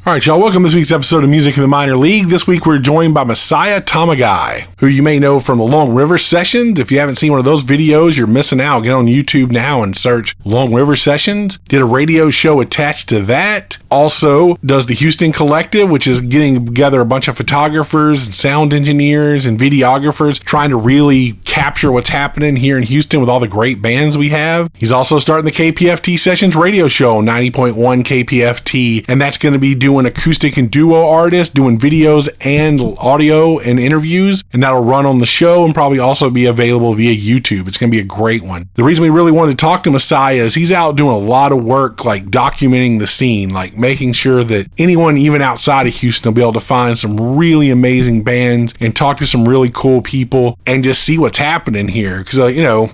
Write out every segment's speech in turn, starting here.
All right, y'all, welcome to this week's episode of Music in the Minor League. This week we're joined by Masaya Tamegai, who you may know from the Long River Sessions. If you haven't seen one of those videos, you're missing out. Get on YouTube now and search Long River Sessions. Did a radio show attached to that. Also does the Houston Collective, which is getting together a bunch of photographers and sound engineers and videographers trying to really capture what's happening here in Houston with all the great bands we have. He's also starting the KPFT Sessions radio show on 90.1 KPFT, and that's going to be doing acoustic and duo artists, doing videos and audio and interviews, and that'll run on the show and probably also be available via YouTube. It's going to be a great one. The reason we really wanted to talk to Masaya is he's out doing a lot of work, like documenting the scene, like making sure that anyone even outside of Houston will be able to find some really amazing bands and talk to some really cool people and just see what's happening here. Because,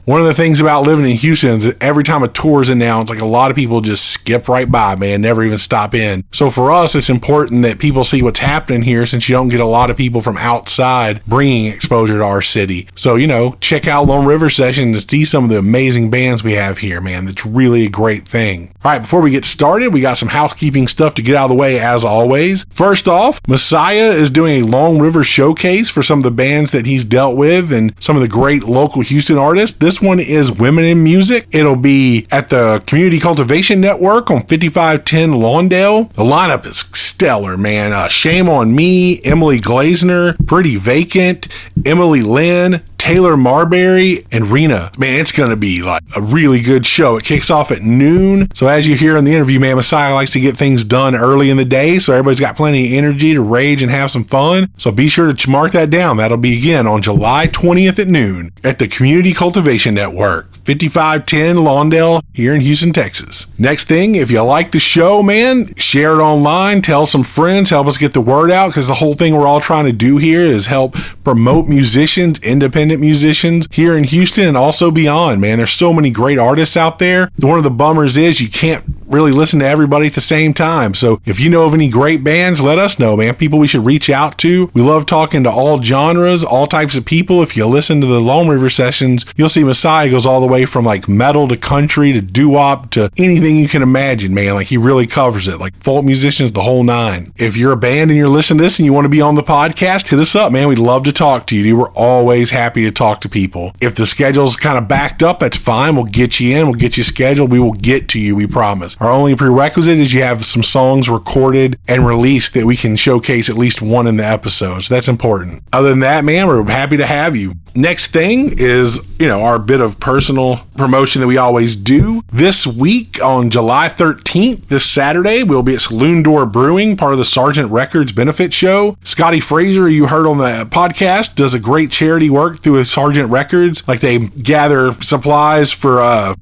one of the things about living in Houston is that every time a tour is announced, like a lot of people just skip right by, man, never even stop in. So for us, it's important that people see what's happening here since you don't get a lot of people from outside bringing exposure to our city. So, check out Lone River Sessions to see some of the amazing bands we have here, man. That's really a great thing. All right, before we get started, we got some housekeeping stuff to get out of the way as always. First off, Masaya is doing a Long River showcase for some of the bands that he's dealt with and some of the great local Houston artists. This one is Women in Music. It'll be at the Community Cultivation Network on 5510 Lawndale. The lineup is stellar, man. Shame on Me, Emily Glazner, Pretty Vacant, Emily Lynn, Taylor Marbury, and Rena. Man, it's going to be like a really good show. It kicks off at noon. So as you hear in the interview, man, Masaya likes to get things done early in the day so everybody's got plenty of energy to rage and have some fun. So be sure to mark that down. That'll be again on July 20th at noon at the Community Cultivation Network. 5510 Lawndale here in Houston, Texas. Next thing, if you like the show, man, share it online, tell some friends, help us get the word out, because the whole thing we're all trying to do here is help promote musicians, independent musicians here in Houston and also beyond, man. There's so many great artists out there. One of the bummers is you can't really listen to everybody at the same time. So if you know of any great bands, let us know, man. People we should reach out to. We love talking to all genres, all types of people. If you listen to the Lone River Sessions, you'll see Masaya goes all the way from like metal to country to doo-wop to anything you can imagine, man. Like he really covers it, like folk musicians, the whole nine. If you're a band and you're listening to this and you want to be on the podcast, hit us up, man. We'd love to talk to you, dude. We're always happy to talk to people. If the schedule's kind of backed up, that's fine. We'll get you in. We'll get you scheduled. We will get to you, we promise. Our only prerequisite is you have some songs recorded and released that we can showcase at least one in the episode. So that's important. Other than that, man, we're happy to have you. Next thing is, our bit of personal promotion that we always do. This week on July 13th, this Saturday, we'll be at Saloon Door Brewing, part of the Sargent Records benefit show. Scotty Fraser, you heard on the podcast, does a great charity work through Sargent Records. Like they gather supplies for,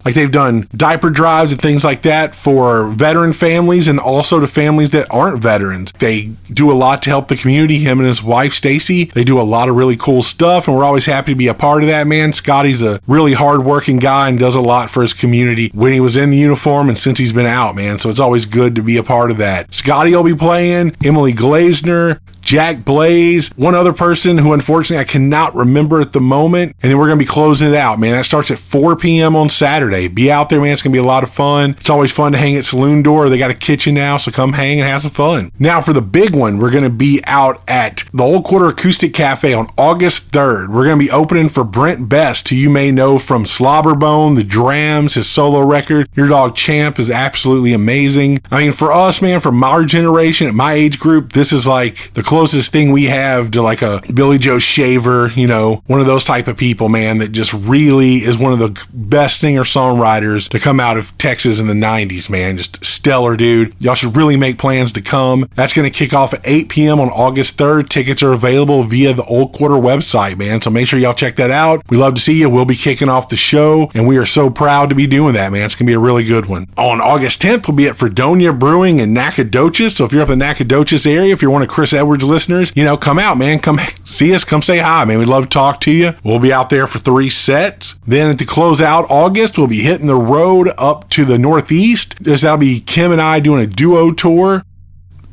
like they've done diaper drives and things like that for veteran families and also to families that aren't veterans. They do a lot to help the community. Him and his wife, Stacy, they do a lot of really cool stuff, and we're always happy to be a part of that, man. Scotty's a really hard-working guy and does a lot for his community when he was in the uniform and since he's been out, man. So it's always good to be a part of that. Scotty will be playing, Emily Glazner, Jack Blaze, one other person who unfortunately I cannot remember at the moment, and then we're going to be closing it out, man. That starts at 4 p.m. on Saturday. Be out there, man. It's going to be a lot of fun. It's always fun to hang at Saloon Door. They got a kitchen now, so come hang and have some fun. Now for the big one, we're going to be out at the Old Quarter Acoustic Cafe on August 3rd. We're going to be opening for Brent Best, who you may know from Slobberbone, The Drams, his solo record. Your Dog Champ is absolutely amazing. I mean, for us, man, from our generation, at my age group, this is like the closest thing we have to like a Billy Joe Shaver, one of those type of people, man, that just really is one of the best singer-songwriters to come out of Texas in the 90s, man. Just stellar, dude. Y'all should really make plans to come. That's going to kick off at 8 p.m. on August 3rd. Tickets are available via the Old Quarter website, man, so make sure y'all check that out. We love to see you. We'll be kicking off the show, and we are so proud to be doing that, man. It's going to be a really good one. On August 10th, we'll be at Fredonia Brewing in Nacogdoches, so if you're up in the Nacogdoches area, if you're one of Chris Edwards' listeners, come out, man. Come see us. Come say hi, man. We'd love to talk to you. We'll be out there for 3 sets. Then to close out August, we'll be hitting the road up to the Northeast. That'll be Kim and I doing a duo tour.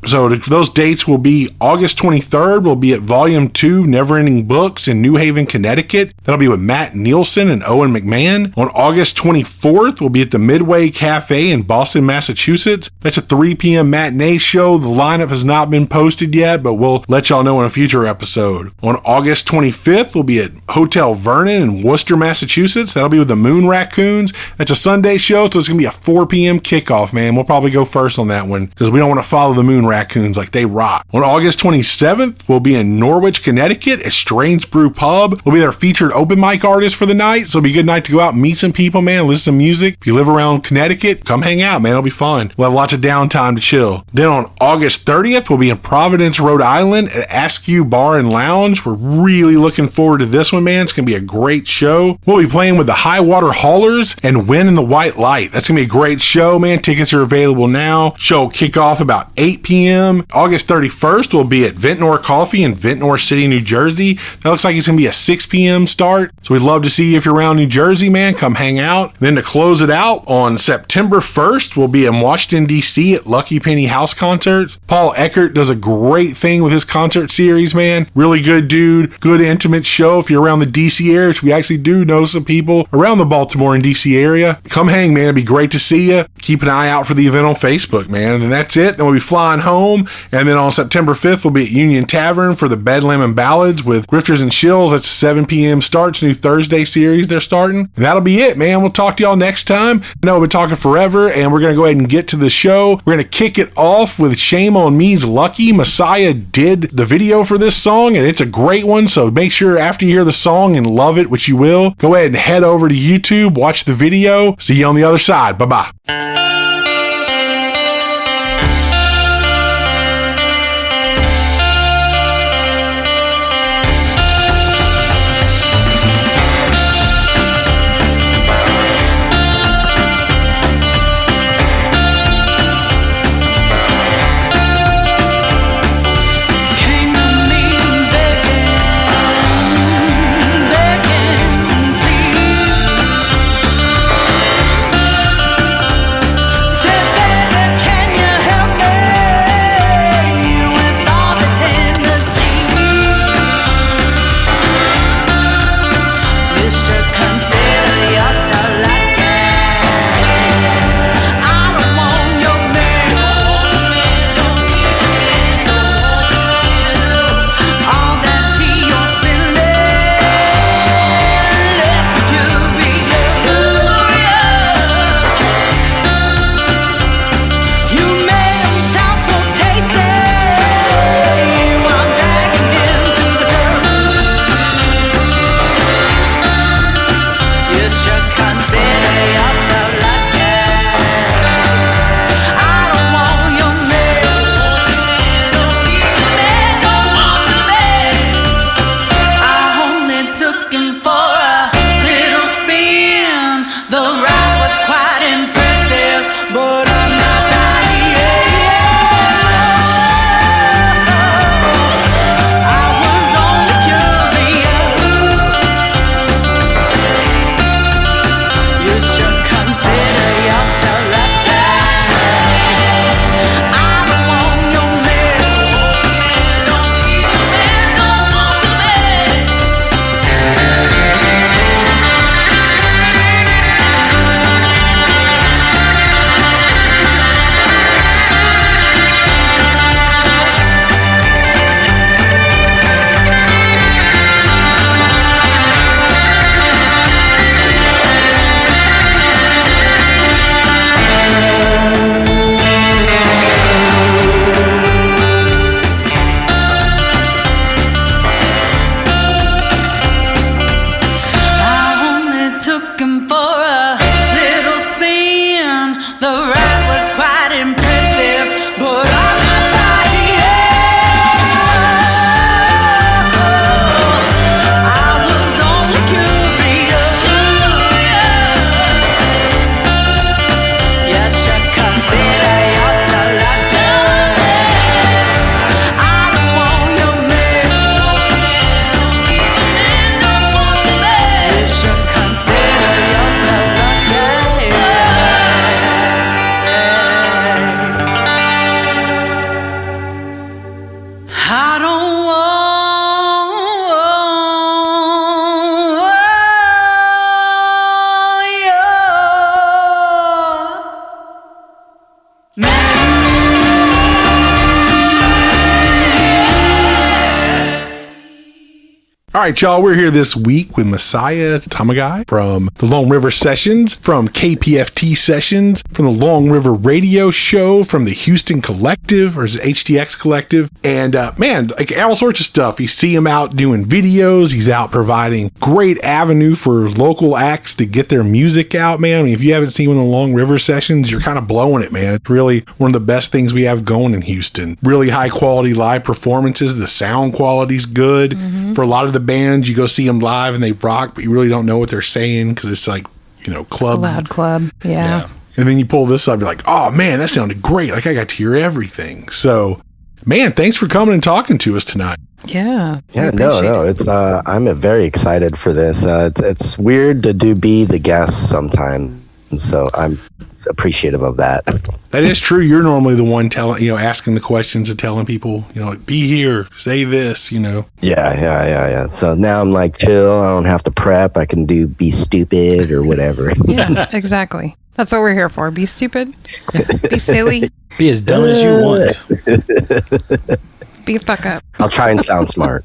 So those dates will be August 23rd, we'll be at Volume 2, Neverending Books in New Haven, Connecticut. That'll be with Matt Nielsen and Owen McMahon. On August 24th, we'll be at the Midway Cafe in Boston, Massachusetts. That's a 3 p.m. matinee show. The lineup has not been posted yet, but we'll let y'all know in a future episode. On August 25th, we'll be at Hotel Vernon in Worcester, Massachusetts. That'll be with the Moon Raccoons. That's a Sunday show, so it's going to be a 4 p.m. kickoff, man. We'll probably go first on that one because we don't want to follow the Moon Raccoons like they rock. On August 27th, we'll be in Norwich, Connecticut at Strange Brew Pub. We'll be their featured open mic artist for the night, so it'll be a good night to go out and meet some people, man, listen to music. If you live around Connecticut, come hang out, man. It'll be fun. We'll have lots of downtime to chill. Then on August 30th, we'll be in Providence, Rhode Island at Askew Bar and Lounge. We're really looking forward to this one, man. It's going to be a great show. We'll be playing with the High Water Haulers and Win in the White Light. That's going to be a great show, man. Tickets are available now. Show will kick off about 8 p.m. August 31st, we'll be at Ventnor Coffee in Ventnor City, New Jersey. That looks like it's going to be a 6 p.m. start. So we'd love to see you if you're around New Jersey, man. Come hang out. Then to close it out, on September 1st, we'll be in Washington, D.C. at Lucky Penny House Concerts. Paul Eckert does a great thing with his concert series, man. Really good dude. Good intimate show if you're around the D.C. area, which we actually do know some people around the Baltimore and D.C. area. Come hang, man. It'd be great to see you. Keep an eye out for the event on Facebook, man. And that's it. Then we'll be flying home. And then on September 5th, we'll be at Union Tavern for the Bedlam and Ballads with Grifters and Shills. That's 7 p.m. starts, new Thursday series they're starting. And that'll be it, man. We'll talk to y'all next time. I know we've been talking forever, and we're going to go ahead and get to the show. We're going to kick it off with Shame on Me's Lucky. Masaya did the video for this song, and it's a great one. So make sure after you hear the song and love it, which you will, go ahead and head over to YouTube, watch the video. See you on the other side. Bye-bye. All right, y'all, we're here this week with Masaya Tamegai from the Long River Sessions, from KPFT Sessions, from the Long River Radio Show, from the Houston Collective, or is it HDX Collective? And man, like all sorts of stuff. You see him out doing videos. He's out providing great avenue for local acts to get their music out, man. I mean, if you haven't seen one of the Long River Sessions, you're kind of blowing it, man. It's really one of the best things we have going in Houston. Really high quality live performances. The sound quality's good. Mm-hmm. For a lot of the bands, you go see them live and they rock, but you really don't know what they're saying because it's like, you know, club. It's a loud club. Yeah. And then you pull this up, you're like, oh man, that sounded great. Like I got to hear everything. So, man, thanks for coming and talking to us tonight. Yeah. No. It's I'm very excited for this. It's weird to be the guest sometimes, so I'm appreciative of that. That is true. You're normally the one asking the questions and telling people, like, be here, say this, Yeah. So now I'm like, chill. I don't have to prep. I can be stupid or whatever. Yeah, exactly. That's what we're here for. Be stupid. Be silly. Be as dumb as you want. Be a fuck up. I'll try and sound smart.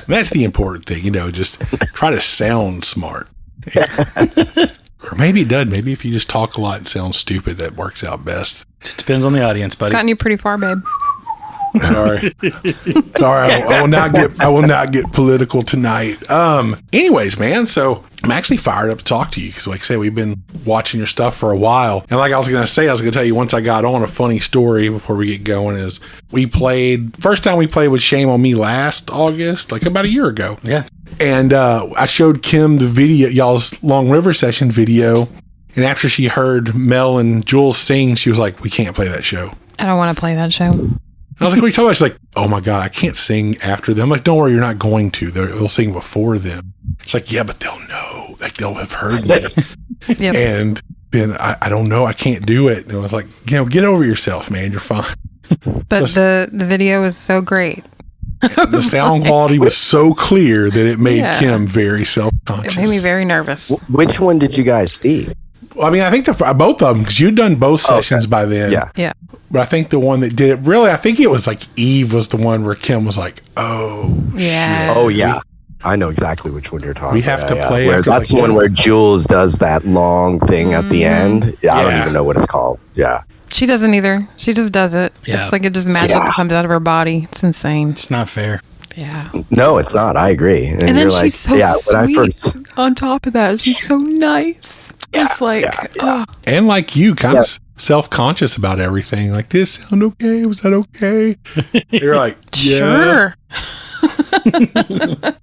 That's the important thing, just try to sound smart. Or maybe it does. Maybe if you just talk a lot and sound stupid, that works out best. Just depends on the audience, buddy. It's gotten you pretty far, babe. Sorry. I will not get political tonight. Anyways, man, so I'm actually fired up to talk to you because, like I said, we've been watching your stuff for a while. And like I was going to tell you once I got on, a funny story before we get going is first time we played with Shame on Me last August, like about a year ago. Yeah. And I showed Kim the video, y'all's Long River Session video. And after she heard Mel and Jules sing, she was like, we can't play that show. I don't want to play that show. I was like, what are you talking about? She's like, oh my God, I can't sing after them. I'm like, don't worry, you're not going to. They'll sing before them. It's like, yeah, but they'll know. Like, they'll have heard me. Yep. And then I don't know. I can't do it. And I was like, get over yourself, man. You're fine. But the video was so great. The sound quality was so clear that it made Kim very self-conscious. It made me very nervous. Which one did you guys see? Well, I mean, I think both of them, because you'd done both sessions by then. Yeah. But I think the one that did it, really, I think it was like Eve was the one where Kim was like, oh, yeah. shit. Oh, yeah. I know exactly which one you're talking about. We have to play it. That's the one where Jules does that long thing at the end. Yeah, I don't even know what it's called. Yeah. She doesn't either. She just does it. Yeah. It's like it just magically comes out of her body. It's insane. It's not fair. Yeah. No, it's not. I agree. And then she's so sweet. On top of that, she's so nice. Yeah, it's like, and like you, kind of self-conscious about everything. Like, did it sound okay? Was that okay? You're like, yeah. Sure.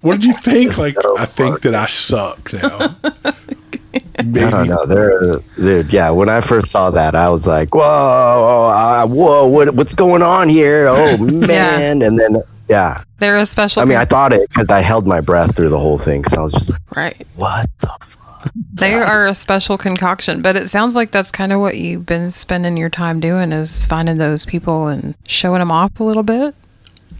What did you think? It's like, I think that I suck now. No, dude. Yeah, when I first saw that, I was like, whoa, what's going on here? Oh man! And then, they're a special. I mean, I thought it because I held my breath through the whole thing. So I was just like, right. What the fuck? They are a special concoction, but it sounds like that's kind of what you've been spending your time doing, is finding those people and showing them off a little bit.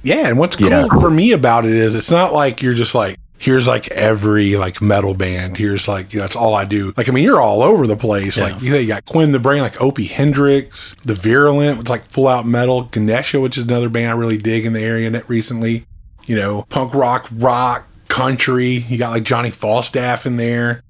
Yeah, and what's cool for me about it is it's not like you're just like, here's like every like metal band. Here's like, that's all I do. Like, I mean, you're all over the place. Yeah. Like, you got Quinn the Brain, like Opie Hendrix, The Virulent, which is like full out metal. Ganesha, which is another band I really dig in the area recently. Punk rock, country. You got like Johnny Falstaff in there.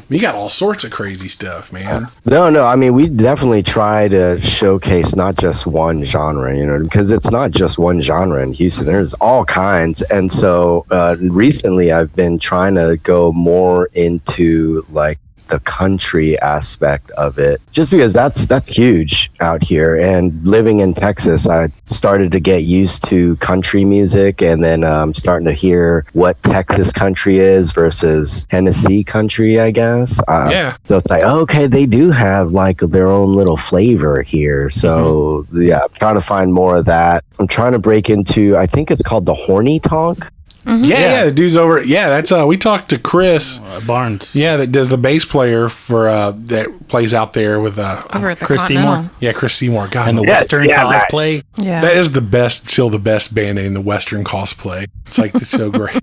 You got all sorts of crazy stuff, man. No. I mean, we definitely try to showcase not just one genre, because it's not just one genre in Houston. There's all kinds. And so recently I've been trying to go more into like the country aspect of it, just because that's huge out here. And living in Texas, I started to get used to country music, and then I'm starting to hear what Texas country is versus Tennessee country, I guess. So it's like, okay, they do have like their own little flavor here. So I'm trying to find more of that. I'm trying to break into, I think it's called the horny talk. Mm-hmm. Yeah, the dude's over. Yeah, that's we talked to Chris Barnes. Yeah, that does the bass player for that plays out there with over at the Chris Seymour. Yeah, Chris Seymour. God, and the Western cosplay. Yeah, that is still the best band name, the Western cosplay. It's like it's so great.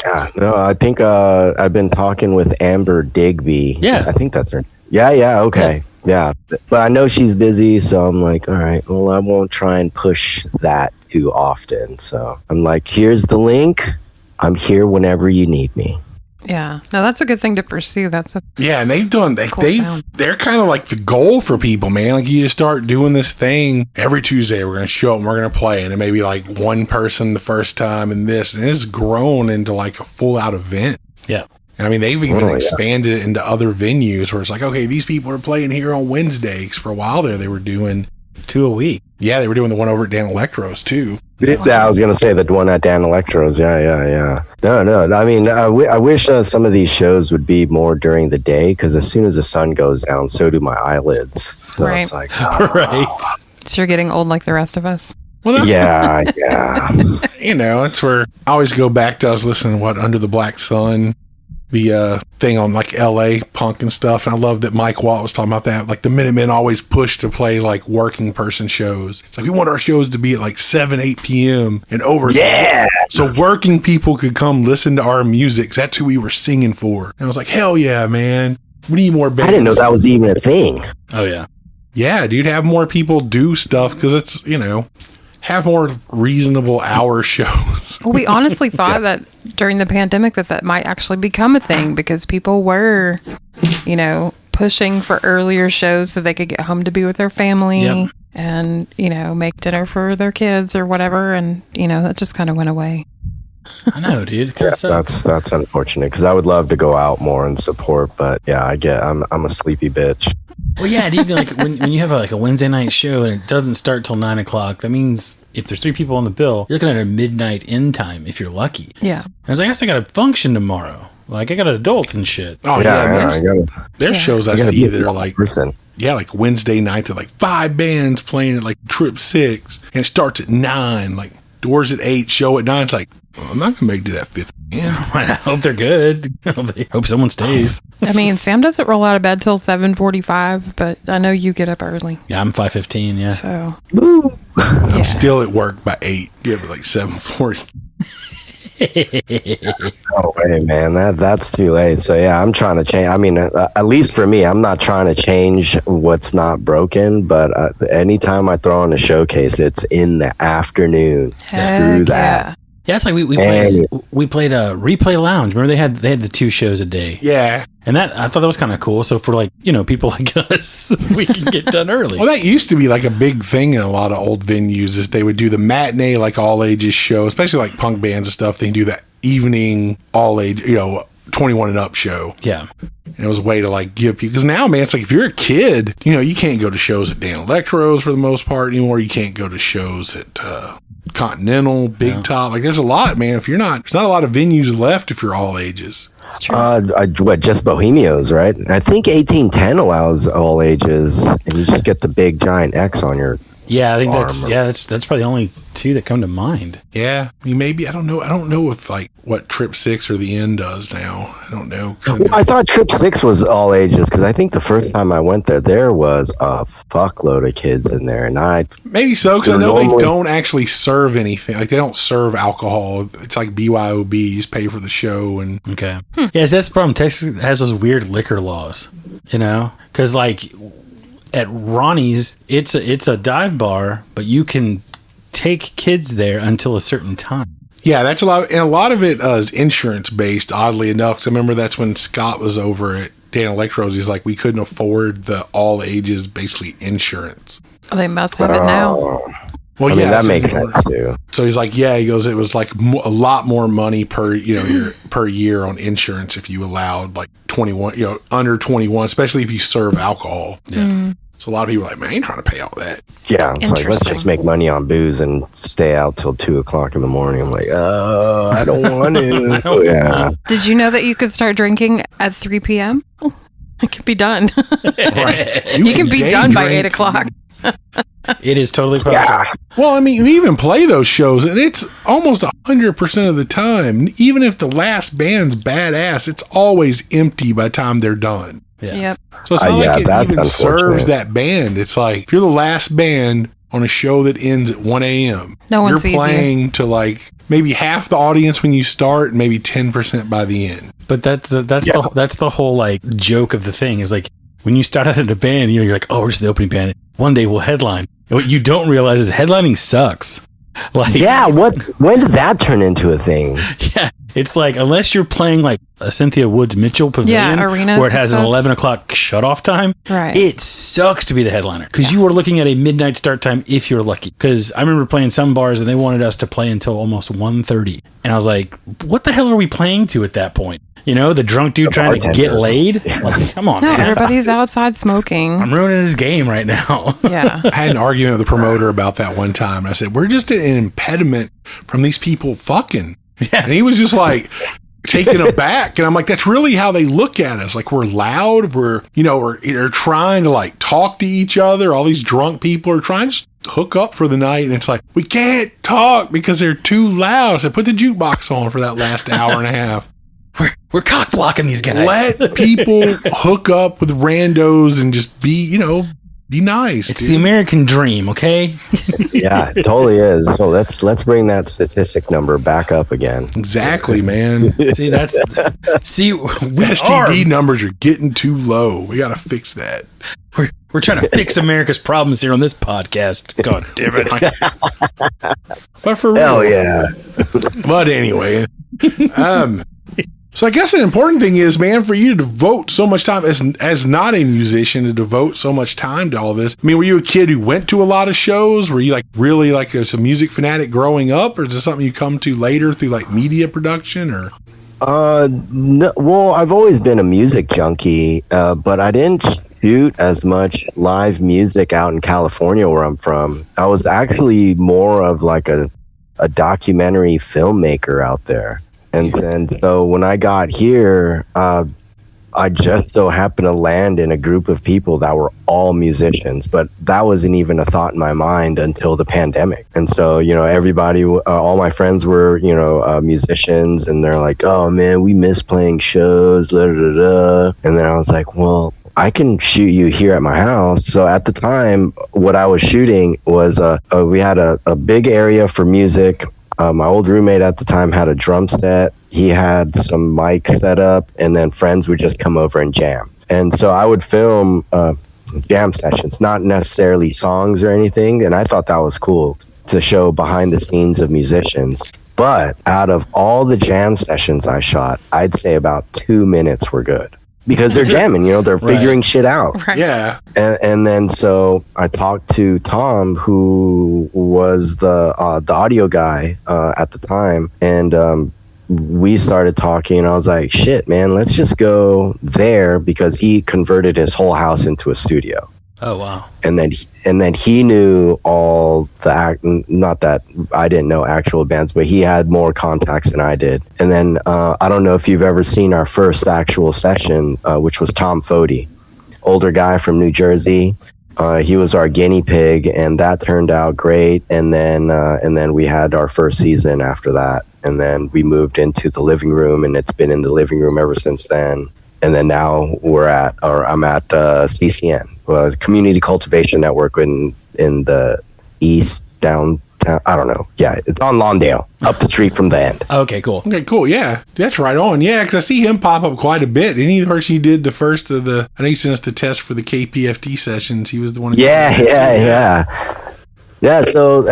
Yeah, no, I think I've been talking with Amber Digby. Yeah, I think that's her. Yeah, okay. Yeah, but I know she's busy, so I'm like, all right, well, I won't try and push that too often. So I'm like, here's the link. I'm here whenever you need me. Yeah. No, that's a good thing to pursue. That's a and they've done cool sound. they're kind of like the goal for people, man. Like you just start doing this thing every Tuesday. We're gonna show up and we're gonna play, and it may be like one person the first time, and it's grown into like a full out event. Yeah. I mean, they've even expanded it into other venues where it's like, okay, these people are playing here on Wednesdays. For a while there, they were doing 2 a week. Yeah, they were doing the one over at Dan Electro's too. I was going to say the one at Dan Electro's. Yeah. No. I mean, I wish some of these shows would be more during the day, because as soon as the sun goes down, so do my eyelids. So Right. it's like, Right. So you're getting old like the rest of us. Well, yeah. It's where I always go back to, I was listening to Under the Black Sun, the thing on like LA punk and stuff, and I love that Mike Watt was talking about that. Like the Minutemen always push to play like working person shows. It's like we want our shows to be at like 7-8 p.m. and over. Yeah. So working people could come listen to our music. That's who we were singing for. And I was like, hell yeah, man. We need more bands. I didn't know that was even a thing. Oh, yeah. Yeah, dude, have more people do stuff, because it's, have more reasonable hour shows. Well, we honestly thought that during the pandemic that might actually become a thing, because people were, pushing for earlier shows so they could get home to be with their family. Yep. And, make dinner for their kids or whatever. And, that just kind of went away. I know, dude. Yeah, that's unfortunate, because I would love to go out more and support, but yeah, I'm a sleepy bitch. Well, yeah, dude, like when you have a Wednesday night show and it doesn't start till 9 o'clock, that means if there's 3 people on the bill, you're looking at a midnight end time if you're lucky. Yeah. And I was like, I guess I got a function tomorrow. Like, I got an adult and shit. Oh, there's shows I see that are like, like Wednesday night, they're like 5 bands playing at like Trip 6, and it starts at 9, like doors at 8, show at 9. It's like, I'm not gonna make it to that 5th band. I hope they're good. I hope someone stays. I mean, Sam doesn't roll out of bed till 7:45, but I know you get up early. Yeah, I'm 5:15. Yeah. So I'm still at work by 8. Yeah, but like 7:40. Oh, hey, man, that's too late. So yeah, I'm trying to change. I mean, at least for me, I'm not trying to change what's not broken, but anytime I throw on a showcase, it's in the afternoon. Screw that. Yeah, it's like we played a Replay Lounge. Remember they had the 2 shows a day. Yeah. And that, I thought that was kind of cool. So for like, people like us, we can get done early. Well, that used to be like a big thing in a lot of old venues, is they would do the matinee, like all ages show, especially like punk bands and stuff. They do that evening all age, 21 and up show. Yeah. And it was a way to like give people, because now, man, it's like if you're a kid, you can't go to shows at Dan Electro's for the most part anymore. You can't go to shows at Continental, Big Top. Like there's a lot, man. There's not a lot of venues left if you're all ages. it's true. Just Bohemios, right? I think 1810 allows all ages, and you just get the big giant X on your Yeah, I think arm. that's probably the only 2 that come to mind. Yeah, I mean, maybe I don't know if like what Trip 6 or the Inn does now. I don't know. I thought Trip 6 was all ages, because I think the first time I went there was a fuckload of kids in there, and maybe so, because I know they don't actually serve anything. Like they don't serve alcohol. It's like BYOB. You just pay for the show and Okay. Yes, that's the problem. Texas has those weird liquor laws, because like at Ronnie's, it's a dive bar, but you can take kids there until a certain time. Yeah, that's a lot, and a lot of it is insurance based. Oddly enough, because I remember that's when Scott was over at Dan Electro's. He's like, we couldn't afford the all ages, basally insurance. Oh, they must have it now. Well, I mean, that makes sense too. So he's like, he goes, it was like a lot more money per year on insurance if you allowed like 21, under 21, especially if you serve alcohol. Yeah. So a lot of people are like, man, I ain't trying to pay all that. Yeah, it's like, let's just make money on booze and stay out till 2:00 in the morning. I'm like, I don't want to. Yeah. Did you know that you could start drinking at 3 p.m.? It can be done. Right. You can be done by 8 o'clock. It is totally possible. Yeah. Well, I mean, we even play those shows, and it's almost 100% of the time. Even if the last band's badass, it's always empty by the time they're done. Yeah. Yep. So it's not like that's it even serves unfortunate. that band. It's like if you're the last band on a show that ends at 1 a.m., No one you're sees playing to like maybe half the audience when you start, and maybe 10% by the end. But that's the whole like joke of the thing is like when you start out in a band, you're like, oh, we're just the opening band. One day we'll headline. And what you don't realize is headlining sucks. Like, Yeah, when did that turn into a thing? yeah, It's like, unless you're playing like a Cynthia Woods Mitchell Pavilion, arenas where it has and an stuff. 11 o'clock shutoff time, Right. it sucks to be the headliner because you are looking at a midnight start time if you're lucky. Because I remember playing some bars and they wanted us to play until almost 1:30. And I was like, what the hell are we playing to at that point? You know, the drunk dude trying to get laid? Like, come on, No, man. everybody's outside smoking. I'm ruining his game right now. Yeah. I had an argument with the promoter about that one time. And I said, we're just an impediment from these people fucking. Yeah. And he was just like taken aback. And I'm like, that's really how they look at us. Like, we're loud. We're trying to like talk to each other. All these drunk people are trying to just hook up for the night. And it's like, we can't talk because they're too loud. So put the jukebox on for that last hour and a half. We're cock blocking these guys. Let people hook up with randos and just be nice. It's dude. the American dream, okay? Yeah, it totally is. So let's bring that statistic number back up again. Exactly, man. See, we STD numbers are getting too low. We got to fix that. We're trying to fix America's problems here on this podcast. God damn it. But for real. Hell yeah. But anyway, so I guess an important thing is, man, for you to devote so much time as not a musician, to devote so much time to all this. I mean, were you a kid who went to a lot of shows? Were you like really like as a music fanatic growing up, or is this something you come to later through like media production or? No, well, I've always been a music junkie, but I didn't shoot as much live music out in California where I'm from. I was actually more of like a documentary filmmaker out there. And then, so when I got here, I just so happened to land in a group of people that were all musicians, but that wasn't even a thought in my mind until the pandemic. And so, everybody, all my friends were, musicians, and they're like, oh man, we miss playing shows, da, da, da. And then I was like, well, I can shoot you here at my house. So at the time, what I was shooting was, we had a big area for music. My old roommate at the time had a drum set. He had some mic set up, and then friends would just come over and jam. And so I would film jam sessions, not necessarily songs or anything. And I thought that was cool to show behind the scenes of musicians. But out of all the jam sessions I shot, I'd say about 2 minutes were good. Because they're jamming, they're figuring shit out. Right. Yeah. And then so I talked to Tom, who was the audio guy at the time, and we started talking. And I was like, "Shit, man, let's just go there," because he converted his whole house into a studio. Oh wow! And then he knew all the not that I didn't know actual bands, but he had more contacts than I did. And then I don't know if you've ever seen our first actual session, which was Tom Fody, older guy from New Jersey. He was our guinea pig, and that turned out great. And then we had our first season after that, and then we moved into the living room, and it's been in the living room ever since then. And then now I'm at CCN, Community Cultivation Network in the east downtown. I don't know. Yeah, it's on Lawndale, up the street from the end. Okay, cool. Okay, cool. Yeah, that's right on. Yeah, because I see him pop up quite a bit. And he person he did the first of the. I know he sent us the test for the KPFT sessions. He was the one. Yeah. So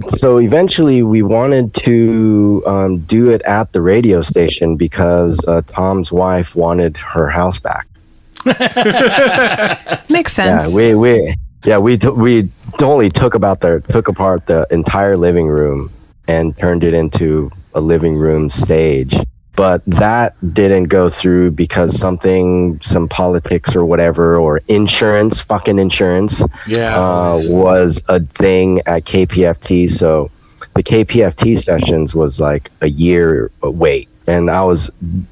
so eventually we wanted to do it at the radio station because Tom's wife wanted her house back. Makes sense. We totally took apart the entire living room and turned it into a living room stage. But that didn't go through because some politics or whatever, or fucking insurance, was a thing at KPFT. So the KPFT sessions was like a year wait. And I was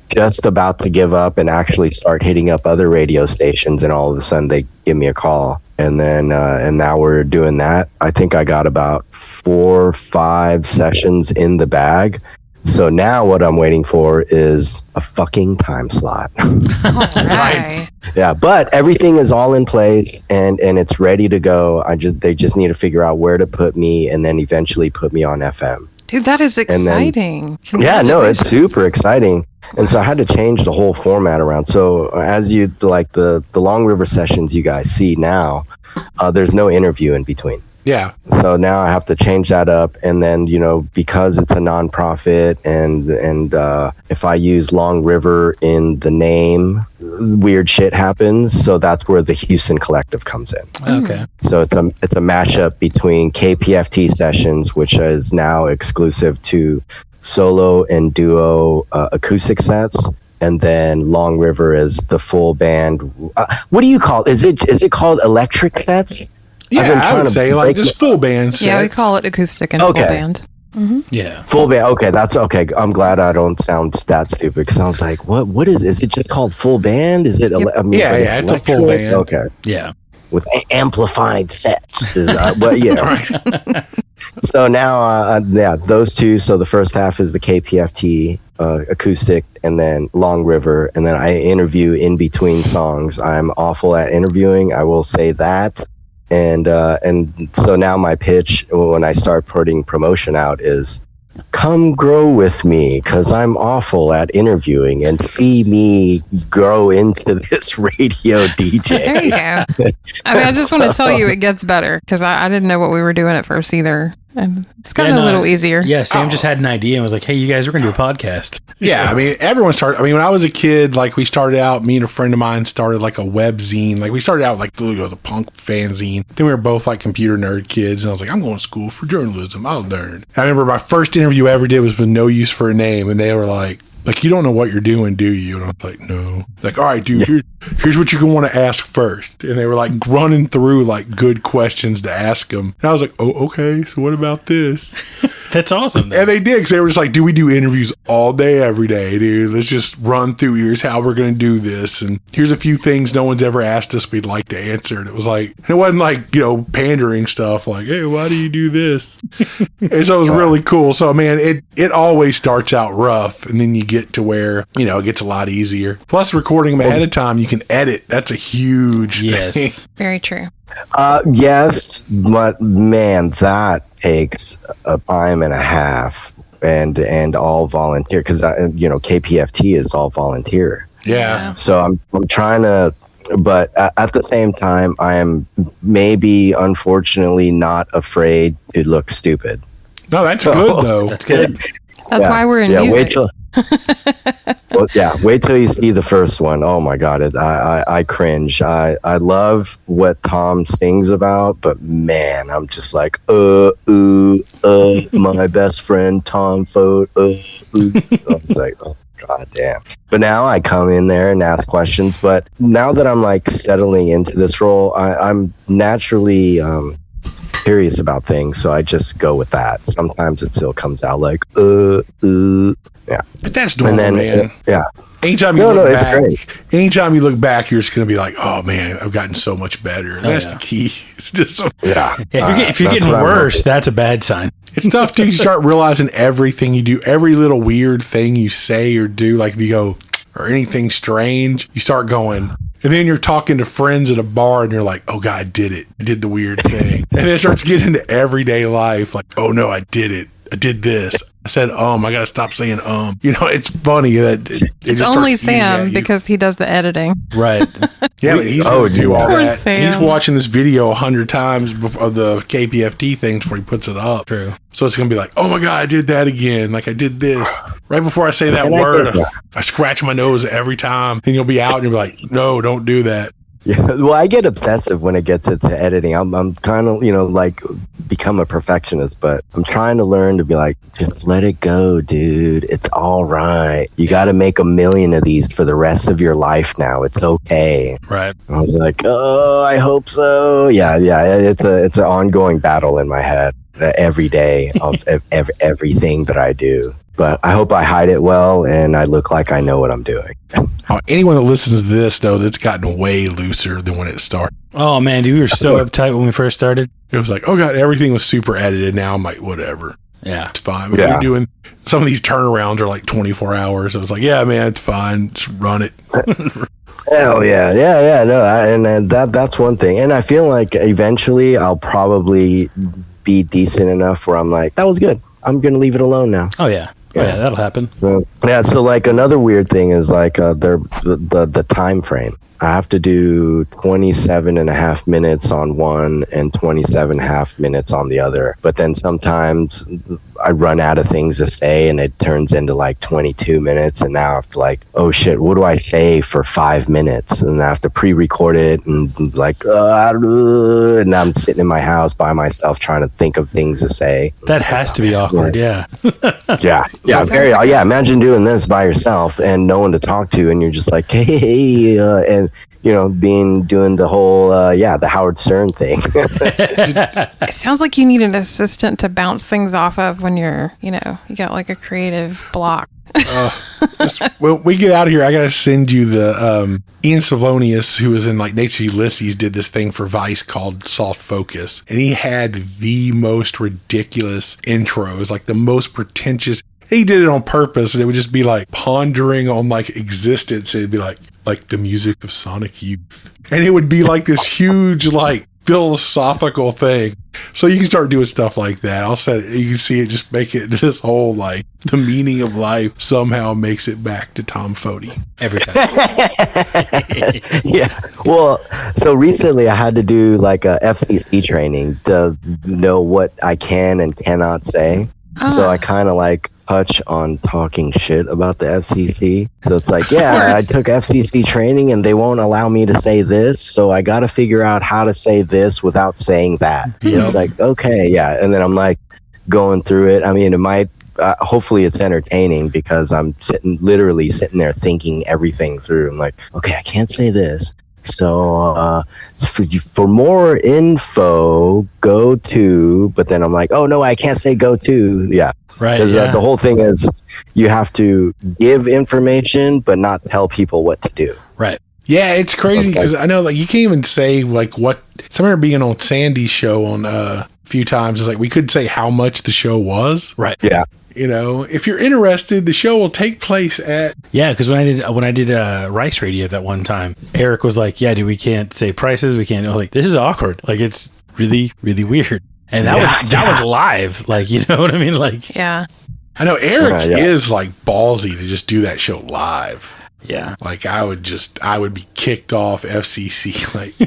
just about to give up and actually start hitting up other radio stations. And all of a sudden they give me a call. And then, and now we're doing that. I think I got about 4 or 5 sessions in the bag. So now what I'm waiting for is a fucking time slot. Right. Yeah, but everything is all in place and it's ready to go. They just need to figure out where to put me and then eventually put me on FM. Dude, that is exciting. Yeah, no, it's super exciting. And so I had to change the whole format around. So as you like the Long River sessions you guys see now, there's no interview in between. Yeah. So now I have to change that up, and then because it's a nonprofit, and if I use Long River in the name, weird shit happens. So that's where the Houston Collective comes in. Okay. So it's a mashup between KPFT Sessions, which is now exclusive to solo and duo acoustic sets. And then Long River is the full band. What do you call it? Is it called electric sets? Yeah, I would say like just full band sets. Yeah, we call it acoustic and full band. Mm-hmm. Yeah, full band. Okay, that's okay. I'm glad I don't sound that stupid, because I was like, what is it just called full band? Is it? Yep. It's a full band. Okay. Yeah, with amplified sets. But yeah. Right. So now, those two. So the first half is the KPFT acoustic, and then Long River, and then I interview in between songs. I'm awful at interviewing, I will say that. And so now my pitch when I start putting promotion out is, come grow with me, because I'm awful at interviewing, and see me grow into this radio DJ. There you go. I mean, I just want to tell you it gets better, because I didn't know what we were doing at first either. And it's gotten a little easier. Yeah, Sam just had an idea and was like, hey, you guys, we're going to do a podcast. Yeah, I mean, everyone started. I mean, when I was a kid, like we started out, me and a friend of mine started like a web zine. Like we started out like the punk fanzine. Then we were both like computer nerd kids. And I was like, I'm going to school for journalism. I'll learn. I remember my first interview I ever did was with No Use for a Name. And they were like, you don't know what you're doing, do you? And I was like, no. Like, all right, dude, here's what you're going to want to ask first. And they were like running through like good questions to ask them. And I was like, oh, okay. So what about this? That's awesome. And they did, because they were just like, dude, we do interviews all day, every day, dude. Let's just run through, here's how we're going to do this. And here's a few things no one's ever asked us we'd like to answer. And it was like, it wasn't like, pandering stuff like, hey, why do you do this? And so it was really cool. So, man, it always starts out rough, and then you get to where, it gets a lot easier. Plus, recording them ahead of time, you can edit. That's a huge thing. Very true. Yes, but man, that takes a time and a half, and all volunteer, because KPFT is all volunteer. Yeah. So I'm trying to, but at the same time, I am maybe unfortunately not afraid to look stupid. No, that's good though. That's good. That's why we're in music. Wait till you see the first one. Oh my God, I cringe. I love what Tom sings about, but man, I'm just like, my best friend Tom Fote. I was like, oh God damn. But now I come in there and ask questions. But now that I'm like settling into this role, I'm naturally curious about things, so I just go with that. Sometimes it still comes out like yeah. But that's normal, man. Yeah. Anytime you look back, you're just gonna be like, oh man, I've gotten so much better. That's the key. It's just if you're getting worse, that's a bad sign. It's tough too. You start realizing everything you do, every little weird thing you say or do, like if you go or anything strange, you start going. And then you're talking to friends at a bar and you're like, oh God, I did it. I did the weird thing. And then it starts getting into everyday life. Like, oh no, I did it. I did this. I said, I got to stop saying, It's funny that it's only Sam because he does the editing. Right. Yeah, but he's going to do all that. Sam. He's watching this video 100 times before the KPFT things before he puts it up. True. So it's going to be like, oh my God, I did that again. Like I did this. Right before I say that word, I scratch my nose every time. And you'll be out and you'll be like, no, don't do that. Yeah, well, I get obsessive when it gets into editing. I'm kind of, like become a perfectionist, but I'm trying to learn to be like, just let it go, dude. It's all right. You got to make 1 million of these for the rest of your life now. It's okay. Right. I was like, oh, I hope so. Yeah. It's an ongoing battle in my head every day of everything that I do. But I hope I hide it well and I look like I know what I'm doing. Anyone that listens to this knows it's gotten way looser than when it started. Oh, man, dude, we were so uptight when we first started. It was like, oh, God, everything was super edited. Now I'm like, whatever. Yeah. It's fine. We're doing some of these turnarounds are like 24 hours. I was like, yeah, man, it's fine. Just run it. Hell yeah. Yeah. No, that's one thing. And I feel like eventually I'll probably be decent enough where I'm like, that was good. I'm going to leave it alone now. Oh, yeah. Yeah, that'll happen. So like another weird thing is like the time frame. I have to do 27 and a half minutes on one and 27 and a half minutes on the other. But then sometimes I run out of things to say and it turns into like 22 minutes. And now I have to like, oh shit, what do I say for 5 minutes? And I have to pre-record it and like, and I'm sitting in my house by myself trying to think of things to say. That has to be awkward. Yeah. Yeah. Imagine doing this by yourself and no one to talk to. And you're just like, hey, and doing the whole, the Howard Stern thing. It sounds like you need an assistant to bounce things off of when you're, you got like a creative block. When we get out of here, I gotta send you the Ian Savonius, who was in like Nature Ulysses, did this thing for Vice called Soft Focus, and he had the most ridiculous intros, like the most pretentious. He did it on purpose, and it would just be like pondering on like existence. It'd be like the music of Sonic Youth, and it would be like this huge like philosophical thing. So you can start doing stuff like that. You can see it just make it this whole like the meaning of life somehow makes it back to Tom Foti every time. Yeah. Well, so recently I had to do like a FCC training to know what I can and cannot say. So I kind of like touch on talking shit about the FCC. So it's like, I took FCC training and they won't allow me to say this. So I got to figure out how to say this without saying that. It's like, okay, yeah. And then I'm like going through it. I mean, it might, hopefully it's entertaining because I'm literally sitting there thinking everything through. I'm like, okay, I can't say this. So for more info, go to, but then I'm like, oh no, I can't say go to. Yeah. Right. Because the whole thing is you have to give information, but not tell people what to do. Right. Yeah, it's crazy because I know like you can't even say like what. So I remember being on Sandy's show on a few times. It's like we could say how much the show was. Right. Yeah. If you're interested, the show will take place at. Yeah, because when I did Rice Radio that one time, Eric was like, "Yeah, dude, we can't say prices. We can't." I was like, "This is awkward. Like, it's really, really weird." And that was live. Like, you know what I mean? Like, yeah. I know Eric is like ballsy to just do that show live. Yeah. Like I would be kicked off FCC. Like,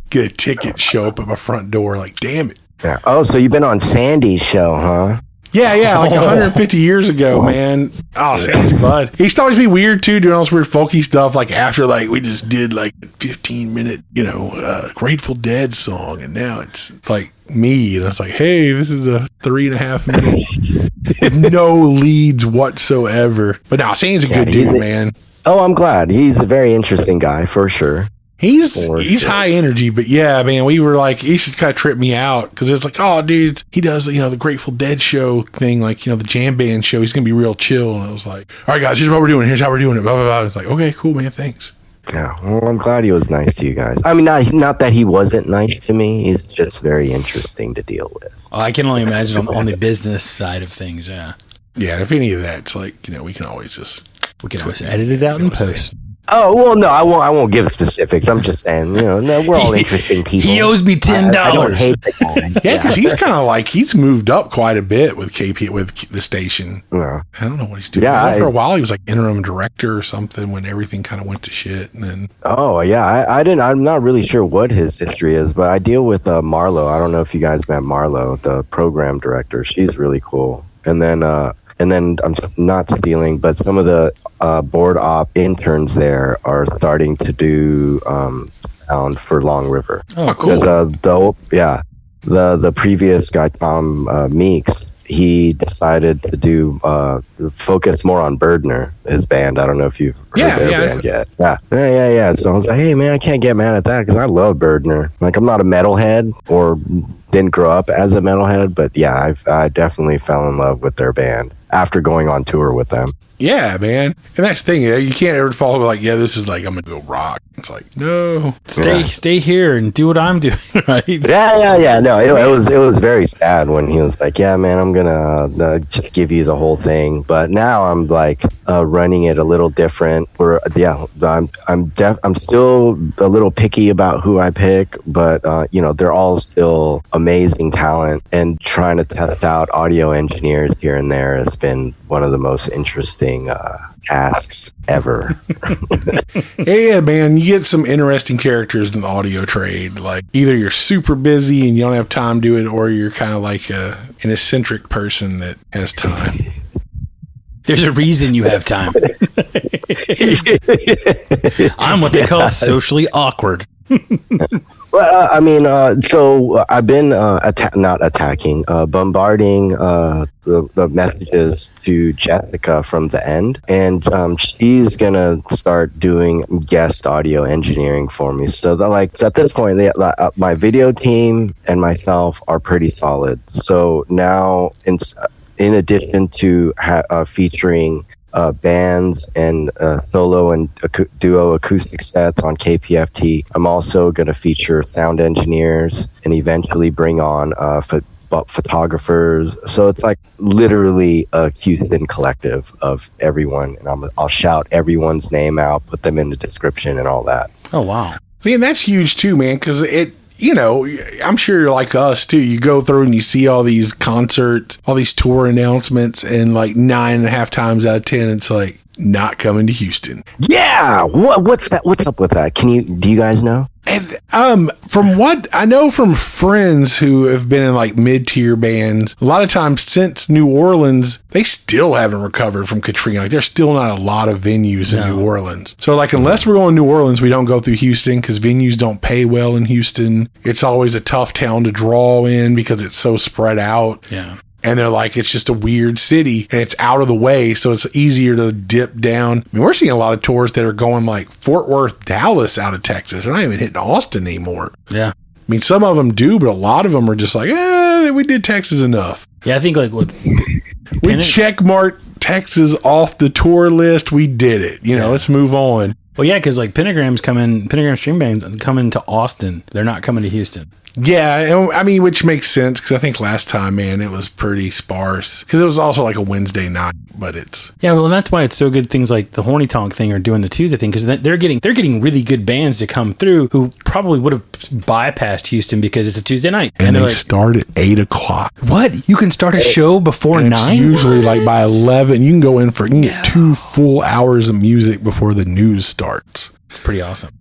get a ticket, show up at my front door. Like, damn it. Yeah. Oh, so you've been on Sandy's show, huh? Yeah, like 150 years ago, man. Oh, Sandy's bud. He used to always be weird too, doing all this weird folky stuff. Like after, like we just did like a 15-minute, Grateful Dead song, and now it's like me, and I was like, hey, this is a 3.5 minute with no leads whatsoever. But now Sandy's a good dude, man. Oh, I'm glad. He's a very interesting guy for sure. He's high energy, but yeah, man, we were like, he should kind of trip me out because it's like, oh, dude, he does, the Grateful Dead show thing, like, the jam band show. He's going to be real chill. And I was like, all right, guys, here's what we're doing. Here's how we're doing it. Blah, blah, blah. It's like, okay, cool, man. Thanks. Yeah. Well, I'm glad he was nice to you guys. I mean, not that he wasn't nice to me. He's just very interesting to deal with. I can only imagine on the business side of things. Yeah. Yeah. If any of that's like, we can always edit it out in post. Oh, well, no, I won't give specifics. I'm just saying, no, we're all interesting people. He owes me $10. I don't hate the guy. Yeah, because he's kind of like, he's moved up quite a bit with with the station. Yeah. I don't know what he's doing. Yeah, for a while, he was like interim director or something when everything kind of went to shit. And then. Oh, yeah. I'm not really sure what his history is, but I deal with Marlo. I don't know if you guys met Marlo, the program director. She's really cool. And then I'm not stealing, but some of the board op interns there are starting to do sound for Long River. Oh, cool. Because the previous guy, Tom Meeks, he decided to do focus more on Birdner, his band. I don't know if you've heard their band yet. Yeah. So I was like, hey man, I can't get mad at that because I love Birdner. Like, I'm not a metalhead or didn't grow up as a metalhead, but yeah, I definitely fell in love with their band after going on tour with them. Yeah, man. And that's the thing. You can't ever follow like, this is like, I'm going to go rock. It's like, no. Stay here and do what I'm doing, right? Yeah. No, it was very sad when he was like, yeah, man, I'm going to just give you the whole thing. But now I'm like running it a little different. I'm still a little picky about who I pick, but they're all still amazing talent, and trying to test out audio engineers here and there has been one of the most interesting tasks ever. Yeah, man, you get some interesting characters in the audio trade. Like either you're super busy and you don't have time to do it, or you're kind of like an eccentric person that has time. There's a reason you have time. I'm what they call socially awkward. Well, so I've been bombarding the messages to Jessica from the end, and she's gonna start doing guest audio engineering for me. So at this point, my video team and myself are pretty solid. So now, in addition to featuring bands and solo and duo acoustic sets on KPFT, I'm also going to feature sound engineers and eventually bring on photographers. So it's like literally a Houston collective of everyone, and I'll shout everyone's name out, put them in the description and all that. Oh, wow. See, and that's huge too, man, because I'm sure you're like us too. You go through and you see all these concerts, all these tour announcements, and like 9.5 times out of 10, it's like not coming to Houston. Yeah. What's that? What's up with that? Do you guys know? And from what I know from friends who have been in like mid-tier bands, a lot of times since New Orleans, they still haven't recovered from Katrina. Like there's still not a lot of venues in New Orleans. So like unless we're going to New Orleans, we don't go through Houston because venues don't pay well in Houston. It's always a tough town to draw in because it's so spread out. Yeah. And they're like, it's just a weird city and it's out of the way. So it's easier to dip down. I mean, we're seeing a lot of tours that are going like Fort Worth, Dallas out of Texas. They're not even hitting Austin anymore. Yeah. I mean, some of them do, but a lot of them are just like, we did Texas enough. Yeah, I think like what we check marked Texas off the tour list. We did it. Let's move on. Well, yeah, because like Pentagram String Band coming to Austin. They're not coming to Houston. Yeah, I mean, which makes sense because I think last time, man, it was pretty sparse because it was also like a Wednesday night. But it's well, that's why it's so good. Things like the Horny Tonk thing are doing the Tuesday thing because they're getting really good bands to come through who probably would have bypassed Houston because it's a Tuesday night and they start at 8:00. What? You can start a show before 9? Usually, like by 11, you can get 2 full hours of music before the news starts. It's pretty awesome.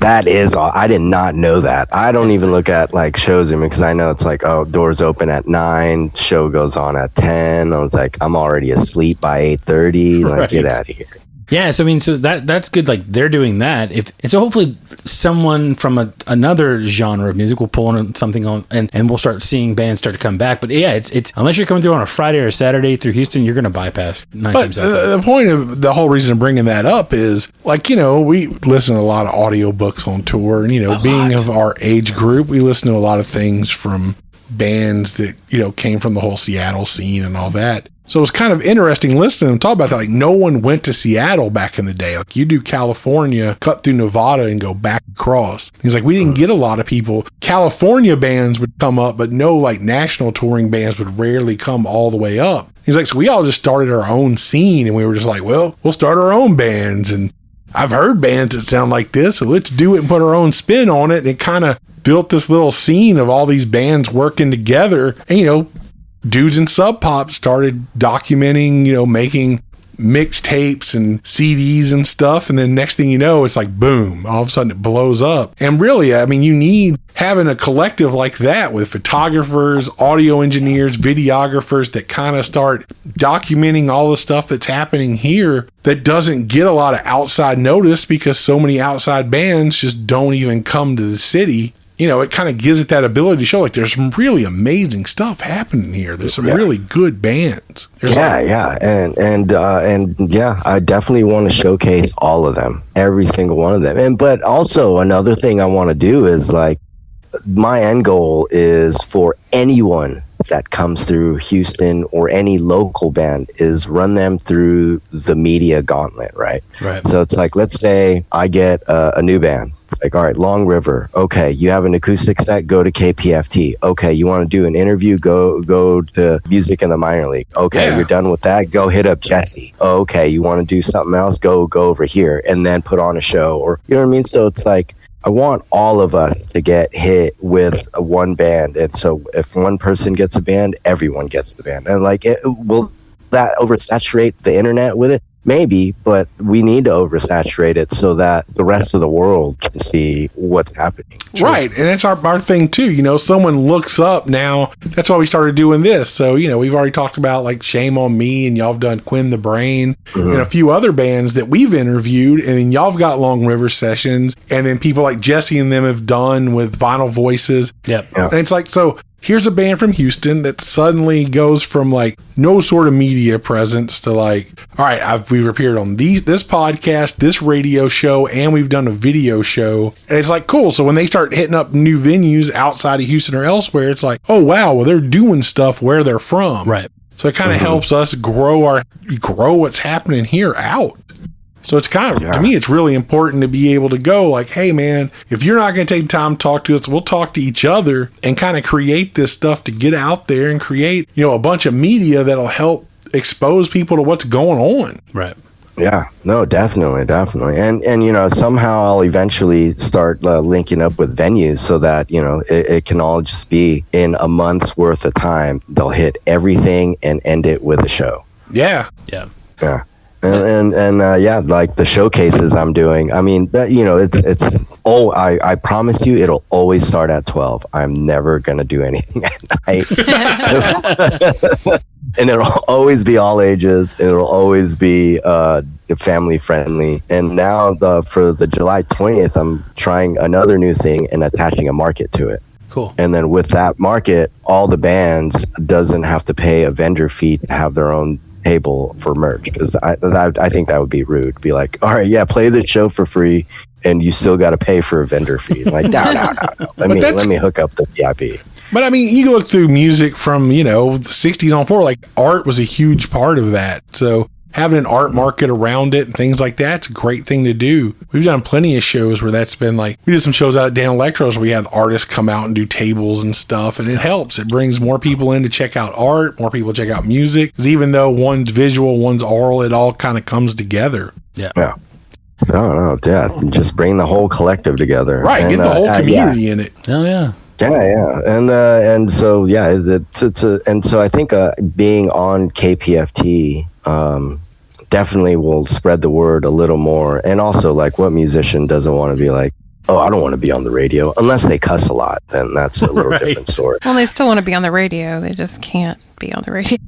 That is all. I did not know that. I don't even look at like shows because I know it's like, doors open at 9, show goes on at 10. I was like, I'm already asleep by 8:30. Like, get out of here. Yeah, so I mean, so that's good. Like they're doing that. So hopefully someone from another genre of music will pull on something on, and we'll start seeing bands start to come back. But yeah, it's unless you're coming through on a Friday or a Saturday through Houston, you're going to bypass 9 times out of 10. The point of the whole reason of bringing that up is like, we listen to a lot of audiobooks on tour, and being of our age group, we listen to a lot of things from bands that came from the whole Seattle scene and all that. So it was kind of interesting listening to them talk about that. Like no one went to Seattle back in the day. Like you do California, cut through Nevada and go back across. He's like, we didn't get a lot of people. California bands would come up, but no like national touring bands would rarely come all the way up. He's like, so we all just started our own scene and we were just like, well, we'll start our own bands. And I've heard bands that sound like this, so let's do it and put our own spin on it. And it kind of built this little scene of all these bands working together. And, dudes in Sub Pop started documenting, making mixtapes and CDs and stuff. And then next thing you know, it's like, boom, all of a sudden it blows up. And really, I mean, you need having a collective like that with photographers, audio engineers, videographers that kind of start documenting all the stuff that's happening here that doesn't get a lot of outside notice because so many outside bands just don't even come to the city. It kind of gives it that ability to show like there's some really amazing stuff happening here. There's some really good bands. And I definitely want to showcase all of them, every single one of them. But also another thing I want to do is like my end goal is for anyone that comes through Houston or any local band is run them through the media gauntlet, right? So it's like, let's say I get a new band. It's like, all right, Long River. Okay, you have an acoustic set, go to KPFT. Okay, you want to do an interview, go to Music in the Minor League. Okay, You're done with that, go hit up Jesse. Okay, you want to do something else, go over here and then put on a show, or you know what I mean? So it's like, I want all of us to get hit with one band. And so if one person gets a band, everyone gets the band. And like, will that oversaturate the internet with it? Maybe, but we need to oversaturate it so that the rest of the world can see what's happening. Right. And that's our thing too. You know, someone looks up now. That's why we started doing this. So, you know, we've already talked about like Shame on Me, and y'all have done Quinn the Brain, and a few other bands that we've interviewed. And then y'all have got Long River Sessions. And then people like Jesse and them have done with Vinyl Voices. Yep. Yeah. And it's like, so here's a band from Houston that suddenly goes from like no sort of media presence to like, all right, we've appeared on this podcast, this radio show, and we've done a video show. And it's like, cool. So when they start hitting up new venues outside of Houston or elsewhere, it's like, oh, wow, well, they're doing stuff where they're from. Right. So it kind of helps us grow what's happening here out. So it's kind of, to me, it's really important to be able to go like, hey, man, if you're not going to take time to talk to us, we'll talk to each other and kind of create this stuff to get out there and create, you know, a bunch of media that'll help expose people to what's going on. Right. Yeah, no, definitely. And you know, somehow I'll eventually start linking up with venues so that, you know, it can all just be in a month's worth of time. They'll hit everything and end it with a show. Yeah. Yeah. Yeah. And yeah, like the showcases I'm doing. I mean, you know, I promise you, it'll always start at 12. I'm never gonna do anything at night, and it'll always be all ages. It'll always be family friendly. And now for the July 20th, I'm trying another new thing and attaching a market to it. Cool. And then with that market, all the bands doesn't have to pay a vendor fee to have their own table for merch, because I think that would be rude. Be like, all right, yeah, play the show for free and you still got to pay for a vendor fee. Like, no. Let me hook up the VIP. But I mean, you look through music from, you know, the 60s on forward, like art was a huge part of that. So having an art market around it and things like that's a great thing to do. We've done plenty of shows where that's been like, we did some shows out at Dan Electro's where we had artists come out and do tables and stuff, and it helps. It brings more people in to check out art, more people check out music. Because even though one's visual, one's oral, it all kind of comes together. Yeah. No, yeah. Just bring the whole collective together. Right, and, get the whole community in it. Oh, yeah. Yeah, and so yeah, and so I think being on KPFT definitely will spread the word a little more. And also, like, what musician doesn't want to be like, oh, I don't want to be on the radio, unless they cuss a lot, then that's a little different story. Well, they still want to be on the radio. They just can't be on the radio.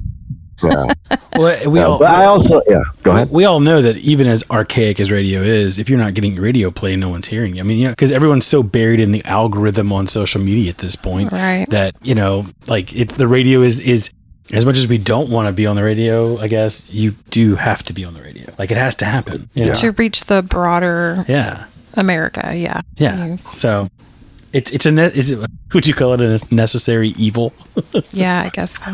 Yeah. Well, but I also, go ahead. We all know that even as archaic as radio is, if you're not getting radio play, no one's hearing you. I mean, you know, because everyone's so buried in the algorithm on social media at this point, right? That, you know, like the radio is as much as we don't want to be on the radio, I guess you do have to be on the radio. Like, it has to happen to reach the broader America. Yeah. So it's would you call it a necessary evil? Yeah, I guess so.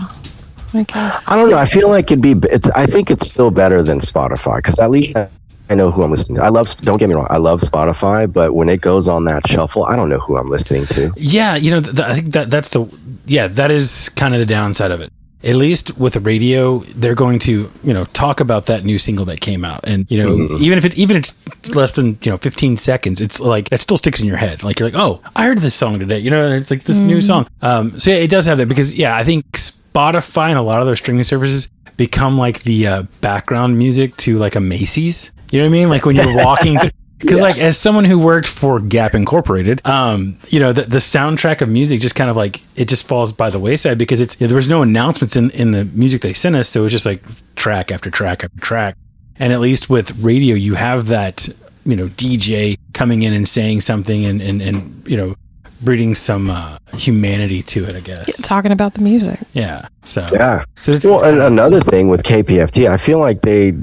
I don't know. I feel like I think it's still better than Spotify, because at least I know who I'm listening to. Don't get me wrong, I love Spotify, but when it goes on that shuffle, I don't know who I'm listening to. Yeah, you know, I think that is kind of the downside of it. At least with the radio, they're going to, you know, talk about that new single that came out, and you know, even if it's less than, you know, 15 seconds, it's like it still sticks in your head. Like, you're like, oh, I heard this song today. You know, it's like this new song. So yeah, it does have that, because I think Spotify and a lot of their streaming services become like the background music to like a Macy's. You know what I mean? Like when you're walking. Because like, as someone who worked for Gap Incorporated, you know, the soundtrack of music just kind of like, it just falls by the wayside, because there was no announcements in the music they sent us. So it was just like track after track after track. And at least with radio, you have that, you know, DJ coming in and saying something and you know, breeding some humanity to it, I guess. Yeah, talking about the music. Yeah. So and another thing with KPFT, I feel like they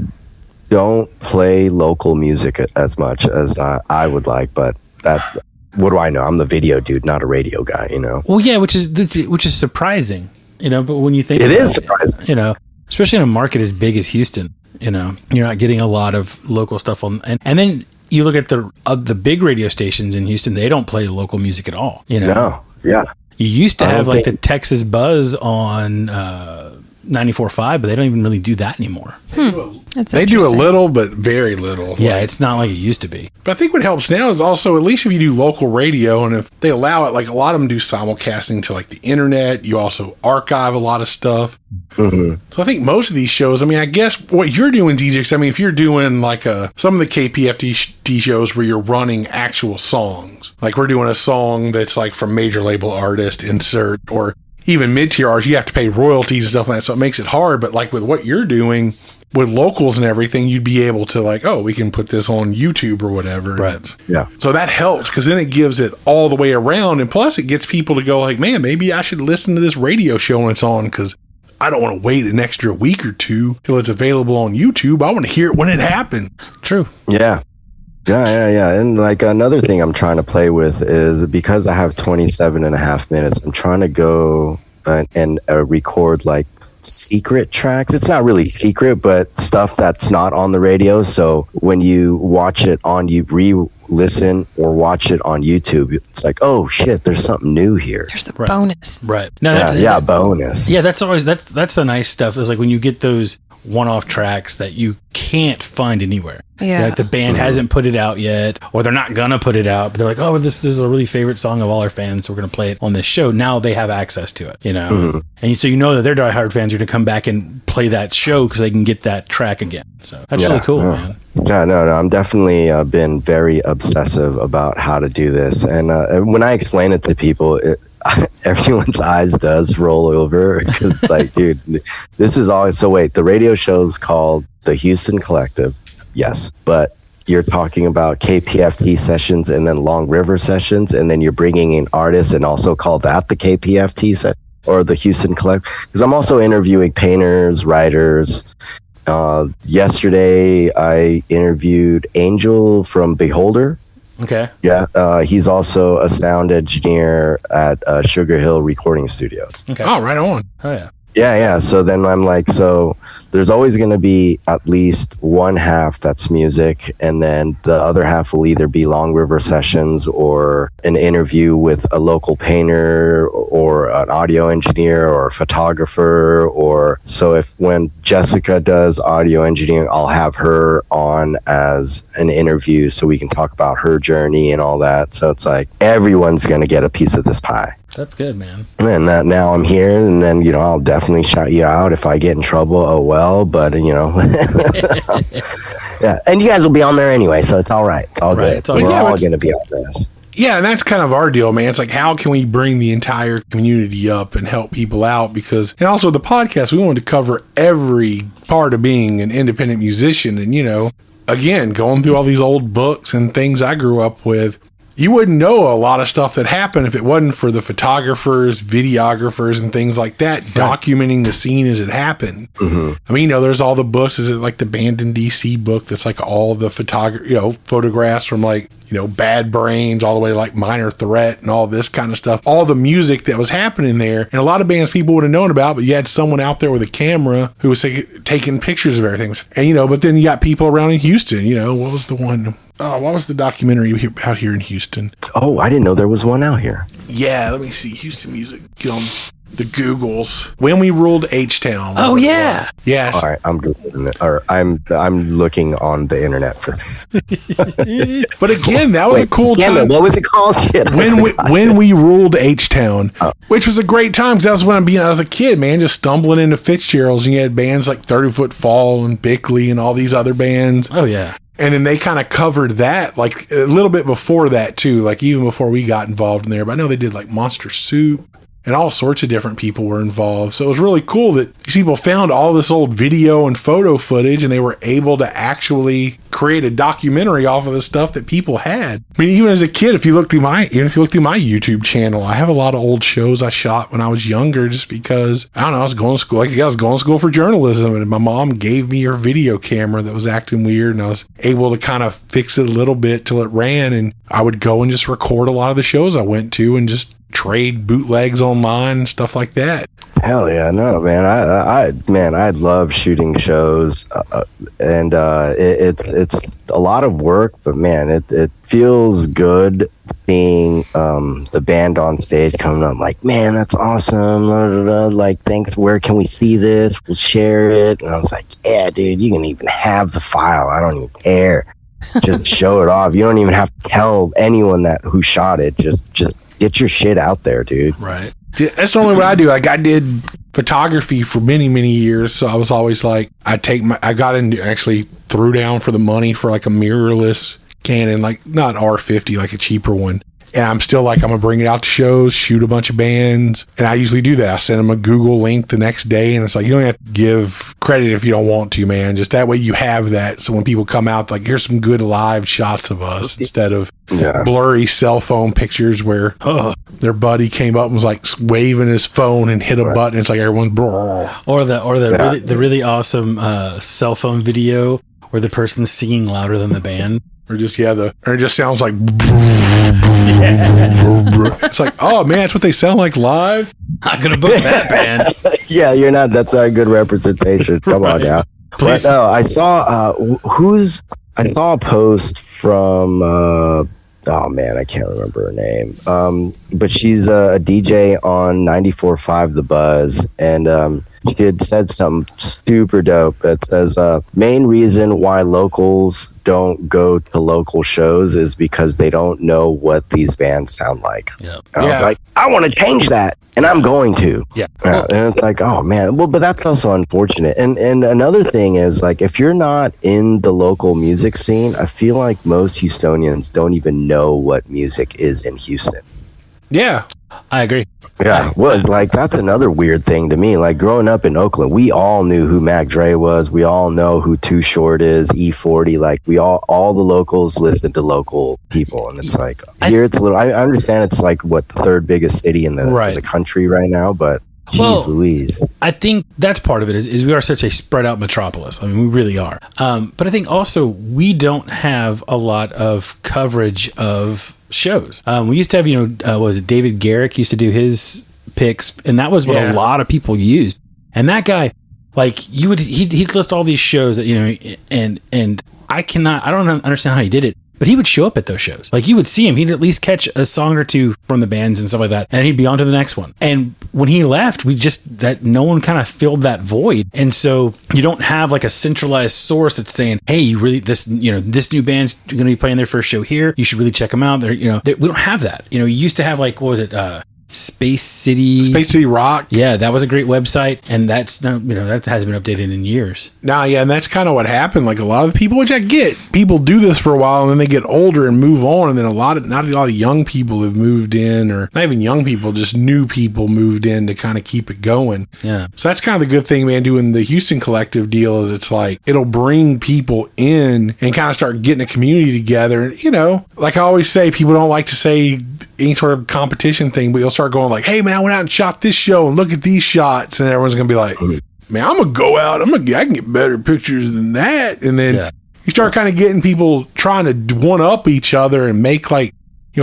don't play local music as much as I would like, but what do I know? I'm the video dude, not a radio guy, you know. Well, yeah, which is surprising, you know. But when you think it is surprising, you know, especially in a market as big as Houston, you know, you're not getting a lot of local stuff on, and then you look at the big radio stations in Houston, they don't play local music at all, you know. No, yeah. You used to have like the Texas Buzz on 94.5, but they don't even really do that anymore. They do a little, but very little. Yeah, it's not like it used to be. But I think what helps now is also, at least if you do local radio, and if they allow it, like a lot of them do simulcasting to like the internet. You also archive a lot of stuff. Mm-hmm. So I think most of these shows, I mean, I guess what you're doing, DJ, 'cause I mean, if you're doing like some of the KPFT shows where you're running actual songs, like we're doing a song that's like from major label artist insert, or even mid-tier artists, you have to pay royalties and stuff like that. So it makes it hard. But like with what you're doing with locals and everything, you'd be able to like, oh, we can put this on YouTube or whatever. Right. Yeah. So that helps, because then it gives it all the way around. And plus it gets people to go like, man, maybe I should listen to this radio show when it's on, because I don't want to wait an extra week or two till it's available on YouTube. I want to hear it when it happens. True. Yeah. Yeah. And like another thing I'm trying to play with is, because I have 27 and a half minutes, I'm trying to go and record like secret tracks. It's not really secret, but stuff that's not on the radio. So when you watch it on, you re-listen or watch it on YouTube, it's like, oh shit, there's something new here. There's a bonus. Right. No, bonus. Yeah, that's always that's the nice stuff. Is like when you get those one-off tracks that you can't find anywhere. Yeah. Like the band hasn't put it out yet, or they're not gonna put it out, but they're like, oh, this is a really favorite song of all our fans, so we're gonna play it on this show. Now they have access to it, you know? Mm-hmm. And so you know that their diehard fans are gonna come back and play that show because they can get that track again. So that's really cool, man. Yeah, no, I'm definitely been very obsessive about how to do this. And when I explain it to people, everyone's eyes does roll over, because it's like, dude, this is always, so wait, the radio show's called the Houston Collective. Yes, but you're talking about KPFT Sessions and then Long River Sessions, and then you're bringing in artists and also call that the KPFT set or the Houston Collective, because I'm also interviewing painters, writers. Yesterday I interviewed Angel from Beholder. Okay. Yeah, he's also a sound engineer at Sugar Hill Recording Studios. Okay. Oh, right on. Oh yeah. Yeah. So then I'm like, so there's always going to be at least one half that's music, and then the other half will either be Long River Sessions or an interview with a local painter or an audio engineer or a photographer. Or so if when Jessica does audio engineering, I'll have her on as an interview so we can talk about her journey and all that. So it's like everyone's going to get a piece of this pie. That's good, man. And that now I'm here, and then, I'll definitely shout you out if I get in trouble. Oh, well, but, yeah. And you guys will be on there anyway, so it's all right. It's all good. We're all going to be on this. Yeah, and that's kind of our deal, man. It's like, how can we bring the entire community up and help people out? Because, and also the podcast, we wanted to cover every part of being an independent musician. And, again, going through all these old books and things I grew up with, you wouldn't know a lot of stuff that happened if it wasn't for the photographers, videographers, and things like that, documenting the scene as it happened. Mm-hmm. I mean, there's all the books. Is it like the Band in DC book that's like all the photographs from like, Bad Brains all the way to like Minor Threat and all this kind of stuff. All the music that was happening there. And a lot of bands people would have known about, but you had someone out there with a camera who was taking pictures of everything. And, but then you got people around in Houston. What was the one? Oh, what was the documentary out here in Houston? Oh, I didn't know there was one out here. Yeah, let me see. Houston music. Get on the Googles. When We Ruled H-Town. Oh, yeah. Yes. All right, I'm Googling it. Or I'm looking on the internet for But again, that was a cool time. What was it called? When we Ruled H-Town, which was a great time, because that was when I was a kid, man, just stumbling into Fitzgerald's, and you had bands like 30 Foot Fall and Bickley and all these other bands. Oh, yeah. And then they kind of covered that like a little bit before that too, like even before we got involved in there. But I know they did like Monster Soup, and all sorts of different people were involved. So it was really cool that people found all this old video and photo footage, and they were able to actually create a documentary off of the stuff that people had. I mean, even as a kid, if you look through my YouTube channel, I have a lot of old shows I shot when I was younger, just because, I don't know, I was going to school. I was going to school for journalism, and my mom gave me her video camera that was acting weird, and I was able to kind of fix it a little bit till it ran, and I would go and just record a lot of the shows I went to and just trade bootlegs online and stuff like that. Hell yeah, no, man. I love shooting shows, and it's a lot of work, but man, it feels good seeing the band on stage coming up. Like, man, that's awesome. Blah, blah, blah. Like, thanks. Where can we see this? We'll share it. And I was like, yeah, dude, you can even have the file. I don't even care. Just show it off. You don't even have to tell anyone who shot it. Just get your shit out there, dude. Right. That's normally what I do. Like, I did photography for many, many years. So I was always like, I got into, actually threw down for the money for like a mirrorless Canon, like not R50, like a cheaper one. And I'm still like, I'm going to bring it out to shows, shoot a bunch of bands. And I usually do that. I send them a Google link the next day. And it's like, you don't have to give credit if you don't want to, man. Just that way you have that. So when people come out, like, here's some good live shots of us instead of blurry cell phone pictures where their buddy came up and was like waving his phone and hit a button. It's like everyone's or the really awesome cell phone video where the person's singing louder than the band. Or just, or it just sounds like, it's like, oh man, that's what they sound like live. I'm going to book that band. Yeah, that's not a good representation. Come on now. Please. But no, I saw, I saw a post from, oh man, I can't remember her name. But she's a DJ on 94.5 The Buzz. And, she had said something super dope that says, main reason why locals don't go to local shows is because they don't know what these bands sound like. Yeah. I was like, I want to change that, and I'm going to. Yeah. And it's like, oh man, well, but that's also unfortunate. And another thing is, like, if you're not in the local music scene, I feel like most Houstonians don't even know what music is in Houston. Yeah. I agree. Yeah, well, like, that's another weird thing to me. Like, growing up in Oakland, we all knew who Mac Dre was. We all know who Too Short is, E40. Like, we all the locals listen to local people. And it's like, here it's a little, I understand it's like, what, the third biggest city in the country right now, but jeez Louise. I think that's part of it is we are such a spread out metropolis. I mean, we really are. But I think also we don't have a lot of coverage of shows. We used to have, what was it, David Garrick used to do his picks, and that was what a lot of people used. And that guy, like, he'd list all these shows that, and I don't understand how he did it, but he would show up at those shows. Like, you would see him, he'd at least catch a song or two from the bands and stuff like that, and he'd be on to the next one. And when he left, no one kind of filled that void. And so you don't have like a centralized source that's saying, hey, this new band's going to be playing their first show here. You should really check them out. We don't have that. You used to have, like, what was it? Space City Rock. Yeah, that was a great website, and that hasn't been updated in years. Nah, yeah, and that's kind of what happened. Like, a lot of the people, which I get, people do this for a while and then they get older and move on, and then not a lot of young people have moved in, or not even young people, just new people moved in to kind of keep it going. Yeah. So that's kind of the good thing, man, doing the Houston Collective deal is it's like, it'll bring people in and kind of start getting a community together. And, like I always say, people don't like to say any sort of competition thing, but you'll start going like, hey man, I went out and shot this show and look at these shots, and everyone's gonna be like, man, I'm gonna go out, I can get better pictures than that. And then you start kind of getting people trying to one up each other and make, like,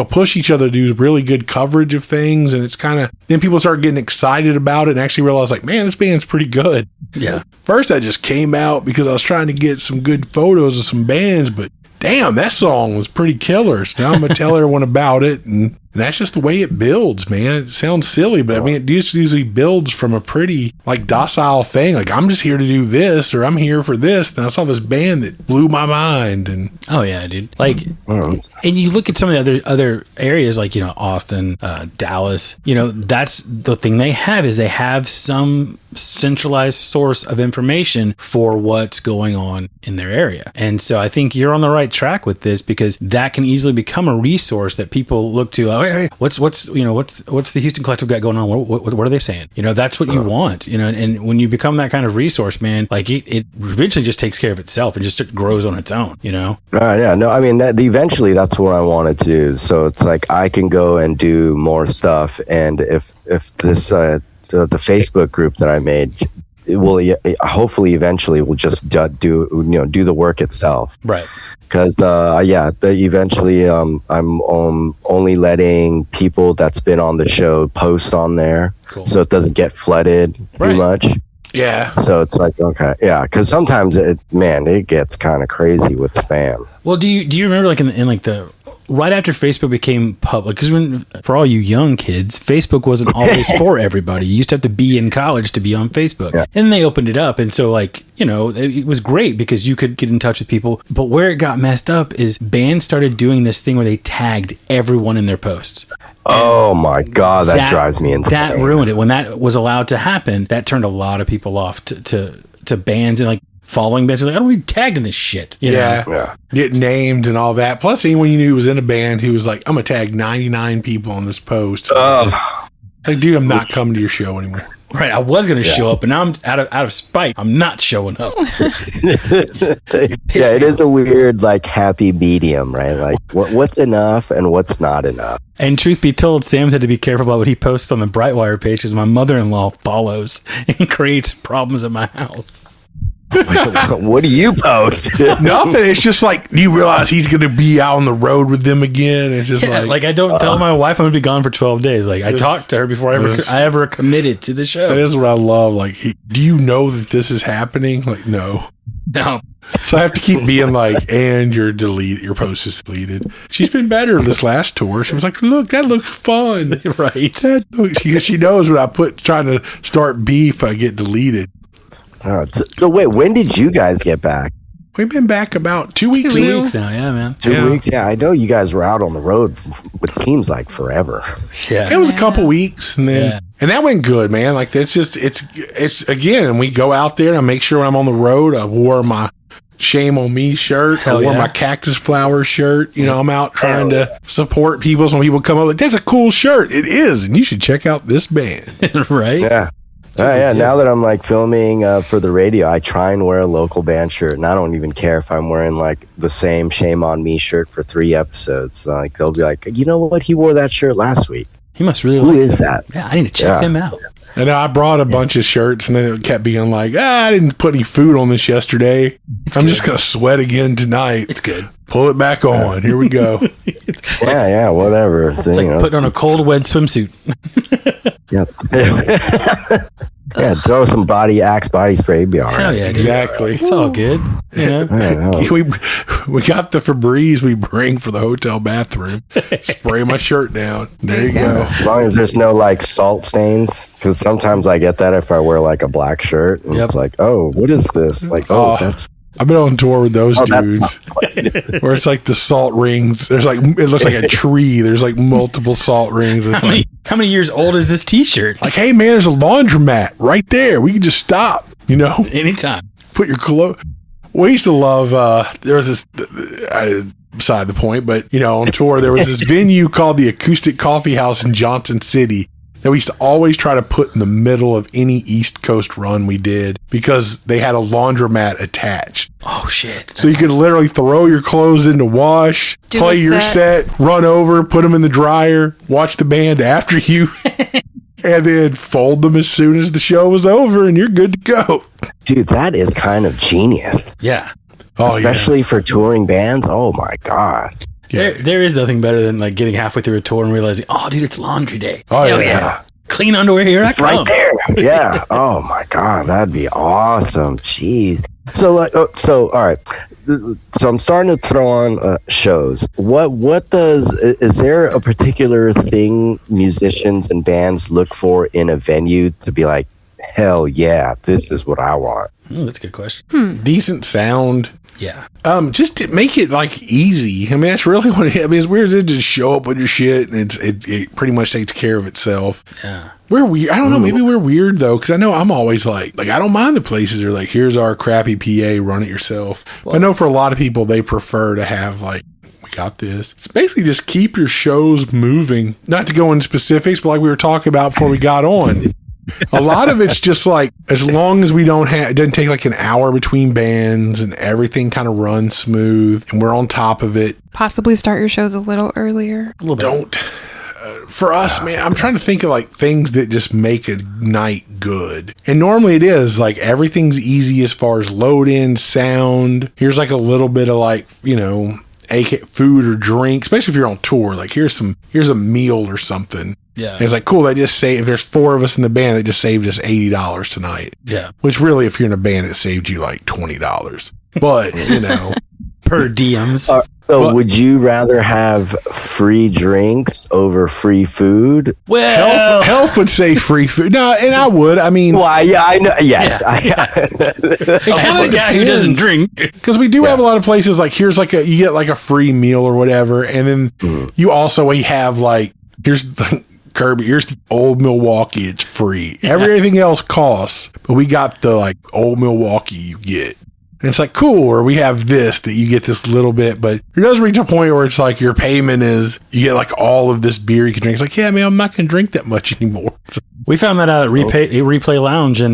push each other to do really good coverage of things. And it's kind of, then people start getting excited about it and actually realize, like, man, this band's pretty good. Yeah. First I just came out because I was trying to get some good photos of some bands, but damn, that song was pretty killer. So now I'm going to tell everyone about it. And that's just the way it builds, man. It sounds silly, but I mean, it usually builds from a pretty, like, docile thing. Like, I'm just here to do this, or I'm here for this. And I saw this band that blew my mind. And oh yeah, dude. Like, and you look at some of the other areas, like, Austin, Dallas, that's the thing they have is they have some centralized source of information for what's going on in their area. And so I think you're on the right track with this, because that can easily become a resource that people look to. Hey, what's the Houston Collective got going on? What are they saying? That's what you want. And when you become that kind of resource, man, like, it eventually just takes care of itself and just grows on its own. Yeah, no, I mean, eventually that's what I wanted to do. So it's like I can go and do more stuff, and if this the Facebook group that I made, it will hopefully eventually will just do the work itself. Right. Because eventually I'm only letting people that's been on the show post on there, so it doesn't get flooded too much. Yeah. So it's like, okay, yeah, because sometimes it gets kind of crazy with spam. Well, do you remember like in like the right after Facebook became public? Because for all you young kids, Facebook wasn't always for everybody. You used to have to be in college to be on Facebook, and then they opened it up, and so like it was great because you could get in touch with people. But where it got messed up is bands started doing this thing where they tagged everyone in their posts. Oh my God, that drives me insane. That ruined it. When that was allowed to happen, that turned a lot of people off to bands and like following bands. Like, I don't want to be tagged in this shit. You know? Get named and all that. Plus, anyone you knew was in a band who was like, I'm going to tag 99 people on this post. Like, dude, I'm not coming to your show anymore. Right, I was going to show up, but now I'm out of spite. I'm not showing up. It is a weird, like, happy medium, right? Like, what's enough and what's not enough. And truth be told, Sam's had to be careful about what he posts on the Brightwire page because my mother-in-law follows and creates problems at my house. What do you post? Nothing. It's just like, do you realize he's going to be out on the road with them again? It's just like I don't tell my wife I'm going to be gone for 12 days. Like I talked to her before I ever committed to the show. That is what I love. Like, do you know that this is happening? Like, no. So I have to keep being like, and your post is deleted. She's been better this last tour. She was like, look, that looks fun. Right. She knows when I trying to start beef, I get deleted. So wait, when did you guys get back? We've been back about 2 weeks. 2 weeks now, yeah, man. 2 weeks, yeah. I know you guys were out on the road for what seems like forever. Yeah, it was a couple weeks, and then and that went good, man. Like it's again, we go out there and I make sure when I'm on the road, I wore my Shame on Me shirt. I wore my cactus flower shirt. I'm out trying to support people. So when people come up, like, that's a cool shirt. It is, and you should check out this band. Right? Yeah. Now that I'm like filming for the radio, I try and wear a local band shirt, and I don't even care if I'm wearing like the same Shame on Me shirt for 3 episodes. Like they'll be like, you know what? He wore that shirt last week. He must really. Who is that? Yeah, I need to check him out. And I brought a bunch of shirts, and then it kept being like, I didn't put any food on this yesterday. I'm just gonna sweat again tonight. It's good. Pull it back on. Here we go. Whatever. It's like putting on a cold, wet swimsuit. Yeah, throw some Axe body spray. Be all right. Hell yeah, exactly. It's all good. We got the Febreze we bring for the hotel bathroom. Spray my shirt down. There you go. As long as there's no like salt stains, because sometimes I get that if I wear like a black shirt, and it's like, oh, what is this? Like, that's. I've been on tour with those dudes where it's like the salt rings. There's like, it looks like a tree. There's like multiple salt rings. It's how many years old is this t-shirt? Like, hey man, there's a laundromat right there. We can just stop, anytime. Put your clothes. We used to love, there was this, beside the point, but on tour, there was this venue called the Acoustic Coffee House in Johnson City that we used to always try to put in the middle of any East Coast run we did because they had a laundromat attached. Oh, shit. So you could literally throw your clothes in to wash, play your set, run over, put them in the dryer, watch the band after you, and then fold them as soon as the show was over, and you're good to go. Dude, that is kind of genius. Yeah. Especially for touring bands. Oh, my God. Yeah. There is nothing better than like getting halfway through a tour and realizing, oh, dude, it's laundry day. Oh, hell yeah. Clean underwear here. It's right there. Yeah. Oh my God, that'd be awesome. Jeez. So all right. So I'm starting to throw on shows. Is there a particular thing musicians and bands look for in a venue to be like, hell yeah, this is what I want? That's a good question. Decent sound. Yeah. Just to make it like easy. I mean, that's really what it's weird to just show up with your shit and it pretty much takes care of itself. Yeah. We're weird. I don't know. Maybe we're weird though, because I know I'm always like I don't mind the places that are like, here's our crappy PA, run it yourself. Well, I know for a lot of people they prefer to have like, we got this. It's basically just keep your shows moving. Not to go into specifics, but like we were talking about before we got on. A lot of it's just like, as long as we don't have, it doesn't take like an hour between bands and everything kind of runs smooth and we're on top of it. Possibly start your shows a little earlier. Don't. for us, man, I'm trying to think of like things that just make a night good. And normally it is like everything's easy as far as load in, sound. Here's like a little bit of like, food or drink, especially if you're on tour. Like here's a meal or something. Yeah. And it's like, cool, they just if there's 4 of us in the band, they just saved us $80 tonight. Yeah. Which really, if you're in a band, it saved you like $20. But, per diems. So would you rather have free drinks over free food? Well, Health would say free food. No, and I would. I mean, well, yeah, I know. Yes, as a guy who doesn't drink, because we do have a lot of places like here's like you get like a free meal or whatever, and then you also have like here's the Kirby. Here's the Old Milwaukee. It's free. Everything else costs, but we got the like Old Milwaukee you get. And it's like, cool, or we have this that you get this little bit, but it does reach a point where it's like your payment is, you get like all of this beer you can drink. It's like, yeah, man, I'm not going to drink that much anymore. So, we found that out at Replay Lounge in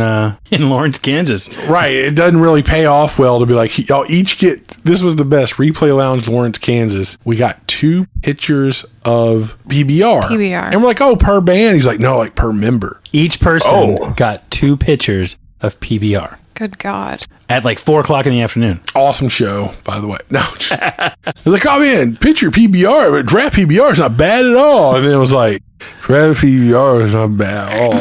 Lawrence, Kansas. Right. It doesn't really pay off well to be like, y'all each get, this was the best, Replay Lounge, Lawrence, Kansas. We got 2 pitchers of PBR. And we're like, oh, per band? He's like, no, like per member. Each person got 2 pitchers of PBR. Good God. At like 4:00 in the afternoon. Awesome show, by the way. No, it was like, oh man, pitcher PBR, but draft PBR is not bad at all. And then it was like, draft PBR is not bad at all.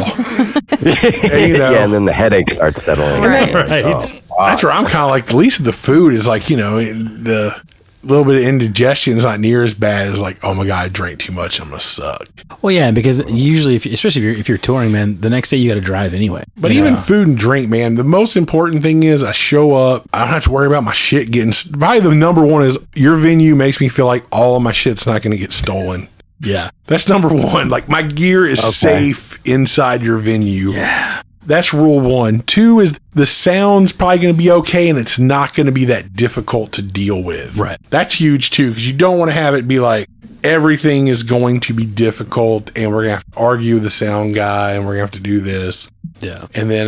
And, yeah, and then the headache starts settling. Right. That's where I'm kind of like, the least of the food is like, the little bit of indigestion is not near as bad as like, oh my God, I drank too much, I'm going to suck. Well, yeah, because usually, especially if you're touring, man, the next day you got to drive anyway. But even food and drink, man, the most important thing is I show up, I don't have to worry about my shit getting, probably the number one is your venue makes me feel like all of my shit's not going to get stolen. Yeah. That's number one. Like my gear is safe inside your venue. Yeah. That's rule 1. 2 is the sound's probably going to be okay and it's not going to be that difficult to deal with. Right. That's huge too, because you don't want to have it be like everything is going to be difficult and we're going to have to argue with the sound guy and we're going to have to do this. Yeah. And then,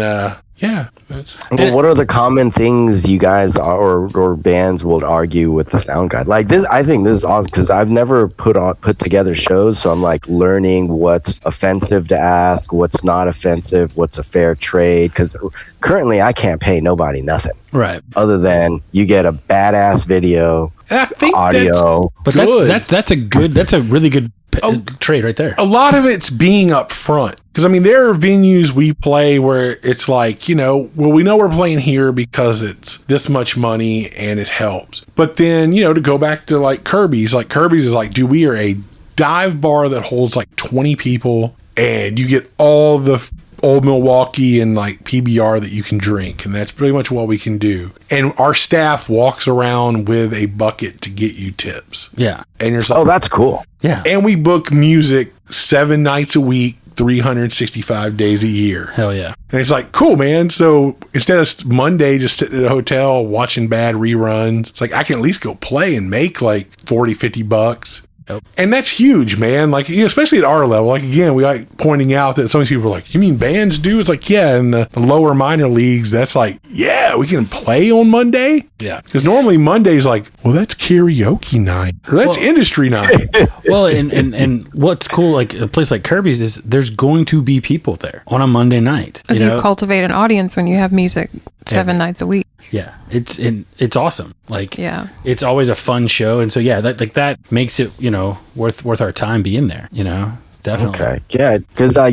Well, what are the common things you guys or bands will argue with the sound guy? Like this, I think this is awesome because I've never put together shows, so I'm like learning what's offensive to ask, what's not offensive, what's a fair trade. Because currently, I can't pay nobody nothing, right? Other than you get a badass video, and I think audio. That's that's a really good trade right there. A lot of it's being up front. Because, I mean, there are venues we play where it's like, we know we're playing here because it's this much money and it helps. But then, to go back to like Kirby's is like, dude, we are a dive bar that holds like 20 people and you get all the Old Milwaukee and like PBR that you can drink. And that's pretty much what we can do. And our staff walks around with a bucket to get you tips. Yeah. And you're like, oh, that's cool. Yeah. And we book music 7 nights a week, 365 days a year. Hell yeah. And it's like, cool, man. So instead of Monday just sitting at a hotel watching bad reruns, it's like I can at least go play and make like $40-$50. Yep. And that's huge, man. Like, especially at our level. Like, again, we like pointing out that some of these people are like, you mean bands do? It's like, yeah, in the lower minor leagues, that's like, yeah, we can play on Monday. Yeah. Because normally Monday's like, well, that's karaoke night or that's industry night. Well, and what's cool, like a place like Kirby's is there's going to be people there on a Monday night. As you cultivate an audience when you have music 7 nights a week. Yeah, it's awesome. Like, yeah, it's always a fun show, and so yeah, that makes it worth our time being there. Definitely. Okay, yeah, because I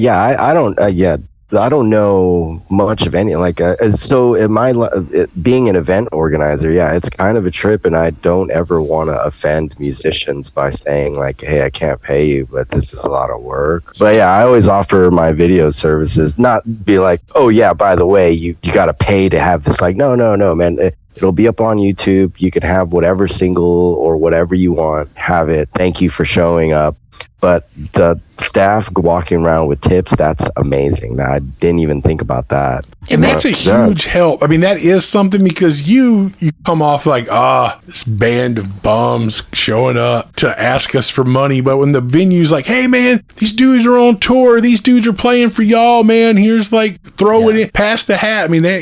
don't know much of any so in my being an event organizer, yeah, it's kind of a trip, and I don't ever want to offend musicians by saying like, hey, I can't pay you, but this is a lot of work. But yeah, I always offer my video services, not be like, oh yeah, by the way, you got to pay to have this. Like, no, man. It'll be up on YouTube. You can have whatever single or whatever you want. Have it. Thank you for showing up. But the staff walking around with tips, that's amazing. I didn't even think about that. And that's a huge help. I mean, that is something because you come off like, this band of bums showing up to ask us for money. But when the venue's like, hey, man, these dudes are on tour. These dudes are playing for y'all, man. Here's like, throw it in, pass the hat. I mean, they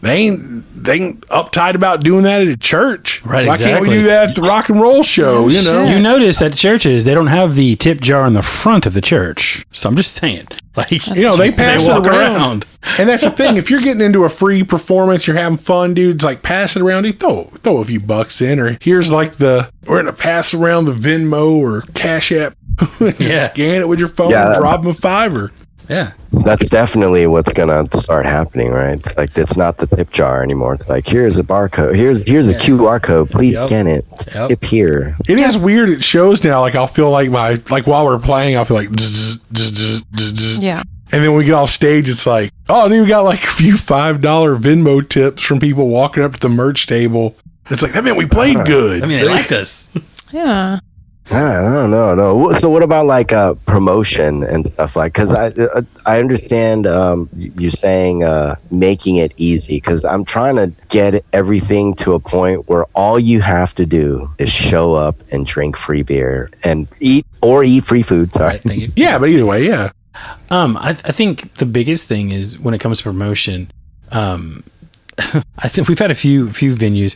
ain't they ain't uptight about doing that at a church. Right, Why can't we exactly. do that at the rock and roll show? You know, You notice at churches, they don't have the tip jar in the front of the church. So I'm just saying. Like, they pass they it walk around. And that's the thing. If you're getting into a free performance, you're having fun, dude, it's like pass it around. Dude, throw a few bucks in. Or here's like we're going to pass around the Venmo or Cash App. Just scan it with your phone and drop them a $5. Yeah. That's definitely what's gonna start happening, right? It's like it's not the tip jar anymore. It's like here's a barcode. Here's a QR code. Please scan it. Tip here. It is weird. It shows now. Like I'll feel like while we're playing, I'll feel like zzz, zzz, zzz, zzz, zzz. Yeah. And then when we get off stage, it's like, oh, dude, we got like a few $5 Venmo tips from people walking up to the merch table. It's like that meant we played good. I mean, they liked us. Yeah. I don't know. No. So what about like promotion and stuff like? Because I understand you're saying making it easy. Because I'm trying to get everything to a point where all you have to do is show up and drink free beer and eat free food. Sorry. Right, thank you. Yeah, but either way, yeah. I think the biggest thing is when it comes to promotion. I think we've had a few venues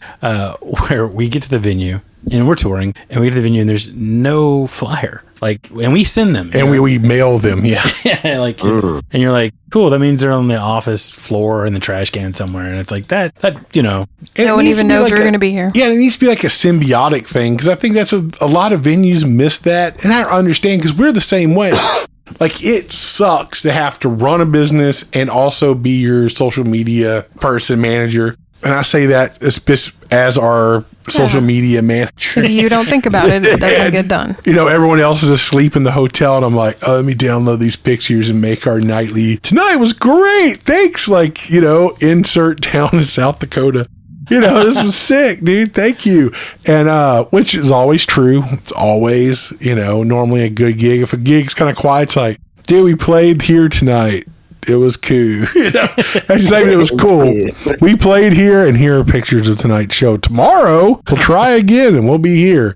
where we get to the venue and we're touring, and we get to the venue and there's no flyer. Like, and we send them, and we mail them. Yeah, yeah. Like, and you're like, cool. That means they're on the office floor in the trash can somewhere, and it's like that. No one even knows we're going to be here. Yeah, it needs to be like a symbiotic thing, because I think that's a lot of venues miss that, and I understand because we're the same way. Like, it sucks to have to run a business and also be your social media person, manager. And I say that as our social media manager. If you don't think about it, it doesn't get done. Everyone else is asleep in the hotel, and I'm like, oh, let me download these pictures and make our nightly. Tonight was great. Thanks. Like, insert town in South Dakota. This was sick, dude. Thank you. And which is always true. It's always, normally a good gig. If a gig's kind of quiet, it's like, dude, we played here tonight. It was cool. That's just like it was cool. We played here, and here are pictures of tonight's show. Tomorrow, we'll try again, and we'll be here.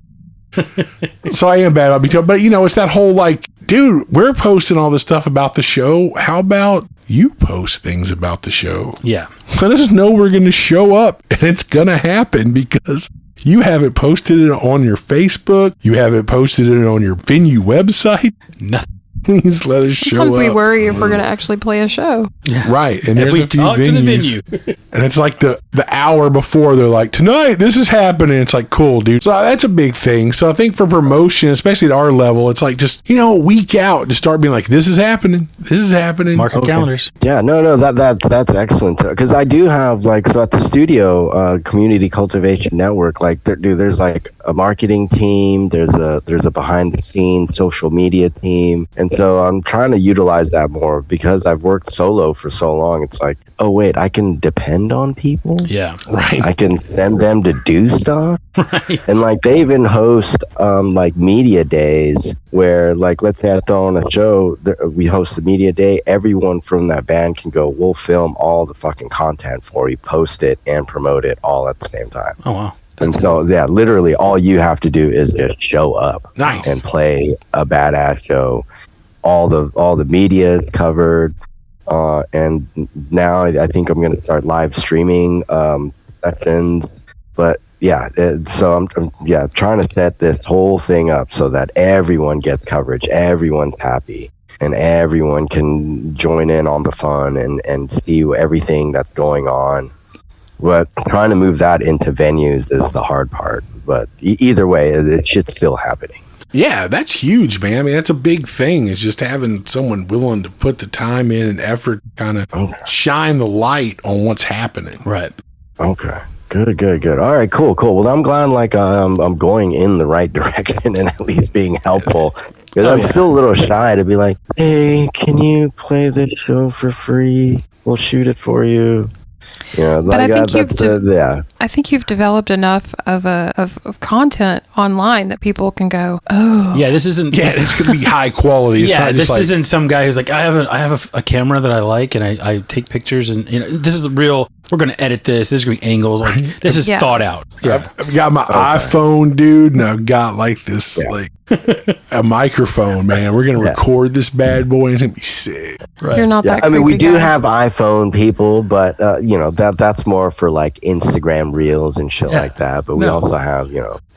So I am bad about BTO, but it's that whole like, dude, we're posting all this stuff about the show. How about you post things about the show? Yeah. Let us know we're going to show up, and it's going to happen because you haven't posted it on your Facebook. You haven't posted it on your venue website. Nothing. Please let us show up. Sometimes we worry if we're going to actually play a show. Yeah. Right. And if there's we a few talk to the venues. venue. And it's like the hour before they're like, tonight, this is happening. It's like, cool, dude. So that's a big thing. So I think for promotion, especially at our level, it's like just, a week out to start being like, this is happening. This is happening. Market calendars. Yeah, no, that's excellent. Because I do have so at the studio, Community Cultivation Network, like there's like a marketing team, there's a behind the scenes social media team, and so I'm trying to utilize that more because I've worked solo for so long. It's like, oh wait, I can depend on people. Yeah, right. I can send them to do stuff. Right. And like they even host like media days where, like, let's say I throw on a show, we host the media day. Everyone from that band can go, we'll film all the fucking content for you, post it and promote it all at the same time. Oh wow. And so, yeah, literally all you have to do is just show up. Nice. And play a badass show. All the media is covered. And now I think I'm going to start live streaming sessions. But yeah, so I'm trying to set this whole thing up so that everyone gets coverage, everyone's happy, and everyone can join in on the fun and see everything that's going on. But trying to move that into venues is the hard part. But either way, it shit's still happening. Yeah, that's huge, man. I mean, that's a big thing. Is just having someone willing to put the time in and effort to kind of shine the light on what's happening. Right. Okay. Good. All right, cool. Well, I'm glad I'm going in the right direction and at least being helpful. Because I'm still a little shy to be like, hey, can you play this show for free? We'll shoot it for you. But I think you've developed enough of content online that people can go, oh, yeah, this isn't. Yeah, it's gonna be high quality. It's not this just isn't some guy who's like, I have a camera that I like, and I take pictures, and this is real. We're gonna edit this. This is gonna be angles. Like, this is thought out. Yeah. I've got my iPhone, dude, and I've got like this like a microphone, man. We're gonna record this bad boy, and it's gonna be sick. Right. You're not that. I mean, we creepy do guy. have iPhone people, but that's more for like Instagram reels and shit like that. But we also have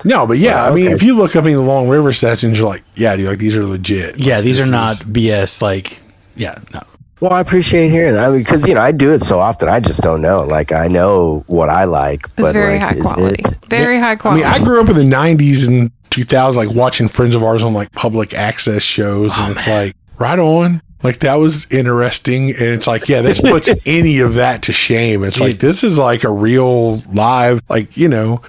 No, but I mean, if you look up in the Long River Sessions, you're like, yeah, dude, like these are legit. Yeah, Like, these this are not is- BS. Like, yeah, no. Well, I appreciate hearing that. I mean, because I do it so often, I just don't know. Like, I know what I like, It's but very like, high is quality. it? Very high I quality. mean, I grew up in the '90s and 2000s, like watching friends of ours on like public access shows, and it's like right on. Like that was interesting, and it's like, yeah, this puts any of that to shame. It's like this is like a real live, like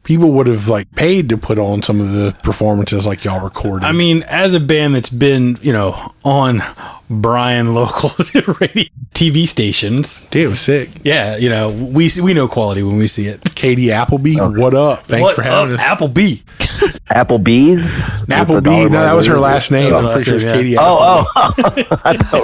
people would have like paid to put on some of the performances like y'all recorded. I mean, as a band that's been, on Brian local radio TV stations, dude, it was sick. yeah, we know quality when we see it. Katie Appleby, what up? Thanks What for having up, us. Applebee? Applebee's? Appleby, no, that was her last name. That's I'm her pretty sure it's last name, Katie. Oh, I thought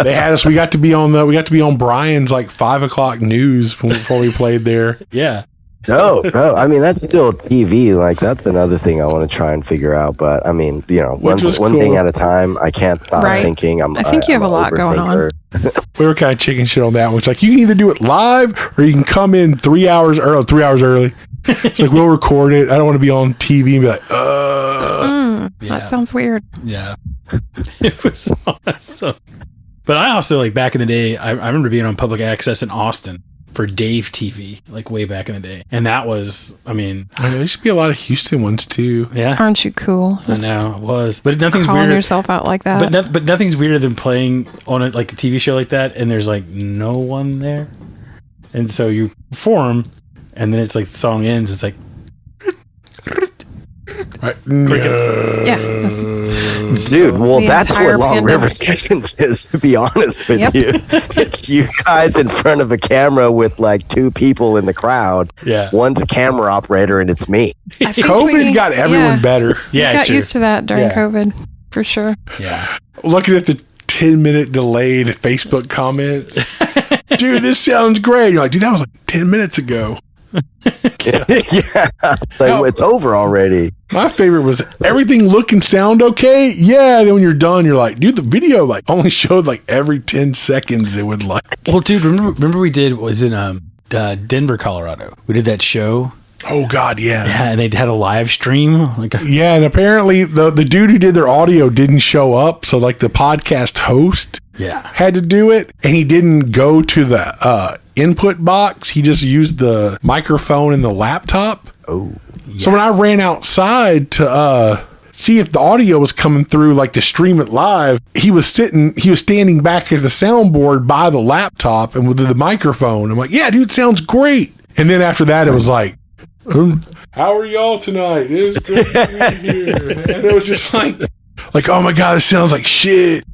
They had us. We got to be on Brian's like 5:00 news before we played there. Yeah. no. I mean, that's still TV. Like, that's another thing I want to try and figure out. But I mean, one was thing cool. at a time. I can't stop Right. thinking. I think you have I'm a lot going on. overthinker. We were kind of chicken shit on that one. It's like you can either do it live or you can come in 3 hours early. 3 hours early. It's like we'll record it. I don't want to be on TV and be like, That sounds weird. Yeah. It was awesome. But I also, like, back in the day, I remember being on public access in Austin for Dave TV, like, way back in the day. And that was, I mean... I know, there used to be a lot of Houston ones, too. Yeah. Aren't you cool? I know, it was. But nothing's Calling weirder... yourself out like that. But nothing's weirder than playing on a TV show like that, and there's, like, no one there. And so you perform, and then it's like the song ends, it's like... Right. Crickets. Yeah. Dude, well, The that's entire what Long pandemic. River Sessions is, to be honest with Yep. you. It's you guys in front of a camera with like two people in the crowd. Yeah. One's a camera operator and it's me. I think COVID got everyone better. Yeah, got true. used to that during Yeah. COVID, for sure. Yeah. Looking at the 10-minute delayed Facebook comments. Dude, this sounds great. You're like, dude, that was like 10 minutes ago. Yeah. It's like, it's over already. My favorite was everything look and sound okay. Yeah. Then when you're done, you're like, dude, the video like only showed like every 10 seconds. It would like. Well, dude, remember we did, was in Denver, Colorado. We did that show. Oh God, yeah. Yeah, and they had a live stream. Like, Yeah, and apparently the dude who did their audio didn't show up, so like the podcast host yeah. had to do it, and he didn't go to the input box. He just used the microphone and the laptop. Oh. So when I ran outside to see if the audio was coming through, like to stream it live, he was standing back at the soundboard by the laptop and with the microphone. I'm like, yeah, dude, sounds great. And then after that, it was like, how are y'all tonight? It's great to be here. And it was just like, oh my God, this sounds like shit.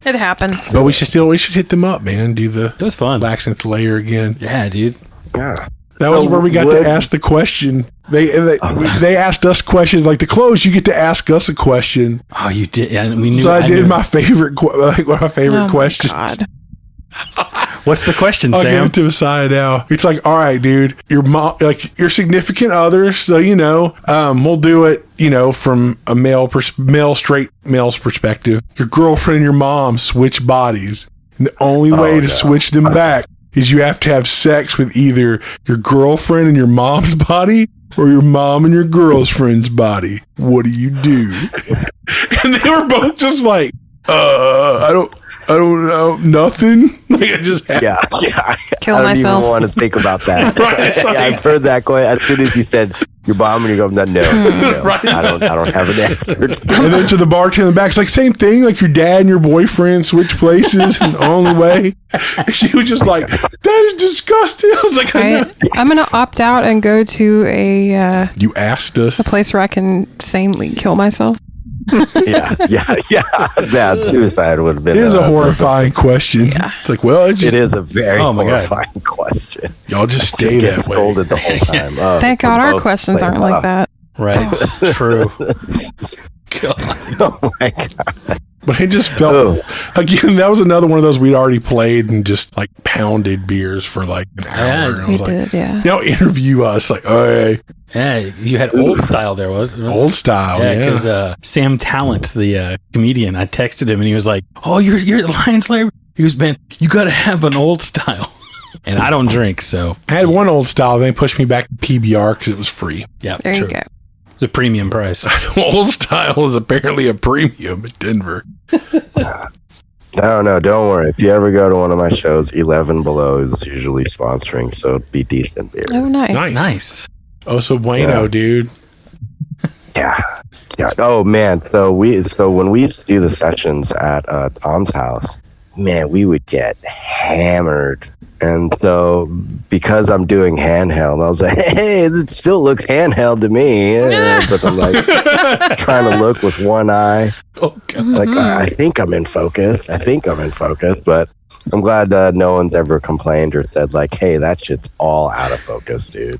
It happens. But we should hit them up, man. Do the It was fun. Laxnth layer again. Yeah, dude. Yeah. That was So where we got to ask the question. They asked us questions like to close. You get to ask us a question. Oh, you did. Yeah, we knew. So I did knew. my favorite, one of my favorite Oh my questions. God. What's the question, I'll give Sam? it to Masaya now. It's like, all right, dude, your mom, like your significant other. So we'll do it. From a straight male's perspective. Your girlfriend and your mom switch bodies, and the only way to switch them back is you have to have sex with either your girlfriend and your mom's body or your mom and your girlfriend's body. What do you do? And they were both just like, I don't know, nothing. Like I just had, Yeah. Kill I don't myself. even want to think about that. Right, it's like- I've heard that quite. As soon as you said your mom, and you go, no, Right. I don't have an answer. And then to the bartender in the back, it's like same thing. Like your dad and your boyfriend switch places, and the only way. And she was just like, "That is disgusting." I was like, I know. I'm going to opt out and go to a "You asked us." place where I can sanely kill myself. Yeah. Suicide would have been. It is a horrifying question. It's like, well, It is a very Oh my God. horrifying question. y'all just Just stay get that way. scolded the whole time. Oh, Thank we're God our both questions playing aren't like that. Right. True. Oh my God. But it just felt, again, that was another one of those we'd already played and just like pounded beers for like an hour. And I was like, interview us. Like, hey. Yeah, you had Old Style there, wasn't it? Old Style, yeah. Because Sam Talent, the comedian, I texted him and he was like, oh, you're the Lion Slayer? He goes, man, you got to have an Old Style. And I don't drink, so. I had one Old Style, then they pushed me back to PBR because it was free. Yeah, there you go. It's a premium price. Old Style is apparently a premium at Denver. No, don't worry. If you ever go to one of my shows, 11 Below is usually sponsoring, so it'd be decent beer. Oh, Nice. Oh, so bueno, dude. Yeah. Oh man. So when we used to do the sessions at Tom's house, man, we would get hammered. And so because I'm doing handheld, I was like, hey, it still looks handheld to me. Yeah. But I'm like trying to look with one eye. Oh, God. Like, I think I'm in focus. But I'm glad no one's ever complained or said like, hey, that shit's all out of focus, dude.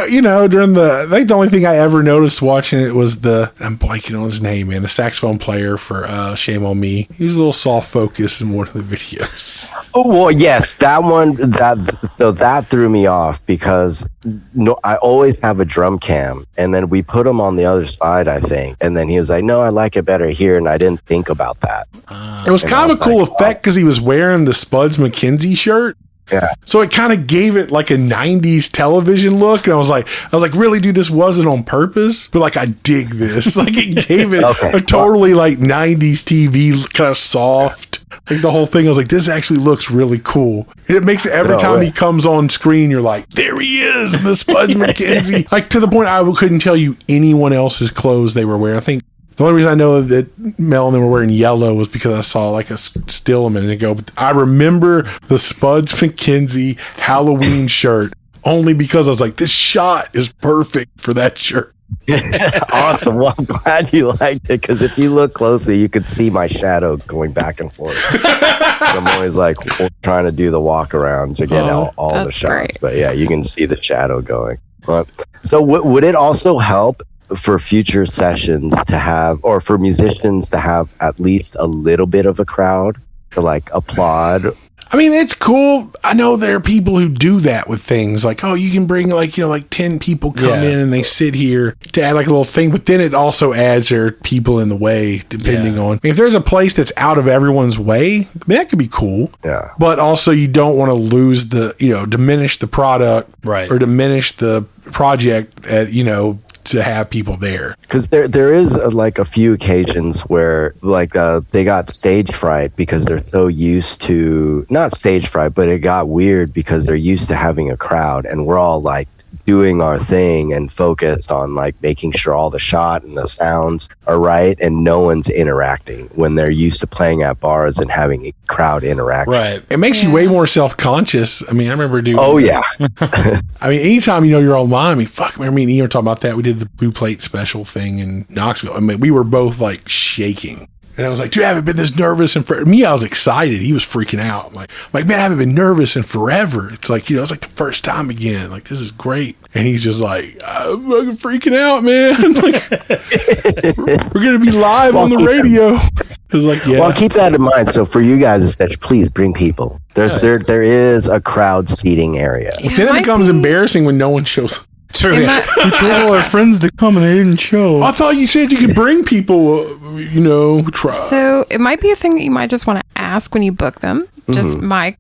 You know, during I think the only thing I ever noticed watching it was I'm blanking on his name, man. The saxophone player for Shame on Me. He was a little soft focus in one of the videos. Oh, well, yes, that one, that threw me off because I always have a drum cam and then we put him on the other side, I think. And then he was like, no, I like it better here. And I didn't think about that. It was kind of a cool effect because he was wearing the Spuds McKenzie shirt. Yeah. So it kind of gave it like a 90s television look. And I was like, really, dude, this wasn't on purpose, but like, I dig this. Like it gave it a totally like 90s TV kind of soft, like the whole thing. I was like, this actually looks really cool. And it makes it every time he comes on screen, you're like, there he is, the Spuds McKenzie. Like to the point I couldn't tell you anyone else's clothes they were wearing. I think the only reason I know that Mel and them were wearing yellow was because I saw like a still a minute ago. But I remember the Spuds McKenzie Halloween shirt only because I was like, this shot is perfect for that shirt. Awesome. Well, I'm glad you liked it because if you look closely, you could see my shadow going back and forth. I'm always like trying to do the walk around to get all the shots. Great. But yeah, you can see the shadow going. So would it also help for future sessions to have, or for musicians to have at least a little bit of a crowd to like applaud? I mean, it's cool. I know there are people who do that with things like, oh, you can bring like, you know, like 10 people come in and they sit here to add like a little thing, but then it also adds there are people in the way depending on, I mean, if there's a place that's out of everyone's way, I mean, that could be cool. Yeah. But also you don't want to lose diminish the product or diminish the project to have people there, because there is like a few occasions where like they got stage fright because they're so used to, not stage fright, but it got weird because they're used to having a crowd and we're all like doing our thing and focused on like making sure all the shot and the sounds are right and no one's interacting when they're used to playing at bars and having a crowd interaction. Right. It makes you way more self-conscious. I mean, I remember doing I mean, anytime you're online, I mean, fuck, me and Ian were talking about that. We did the Blue Plate special thing in Knoxville. I mean, we were both like shaking. And I was like, dude, I haven't been this nervous in forever. Me, I was excited. He was freaking out. I'm like, man, I haven't been nervous in forever. It's like, it's like the first time again. Like, this is great. And he's just like, I'm fucking freaking out, man. Like, we're going to be live on the radio. It was like, Well, keep that in mind. So for you guys, please bring people. There is a crowd seating area. But then it becomes embarrassing when no one shows up. True. We told all our friends to come and they didn't show. I thought you said you could bring people, try. So it might be a thing that you might just want to ask when you book them. Just my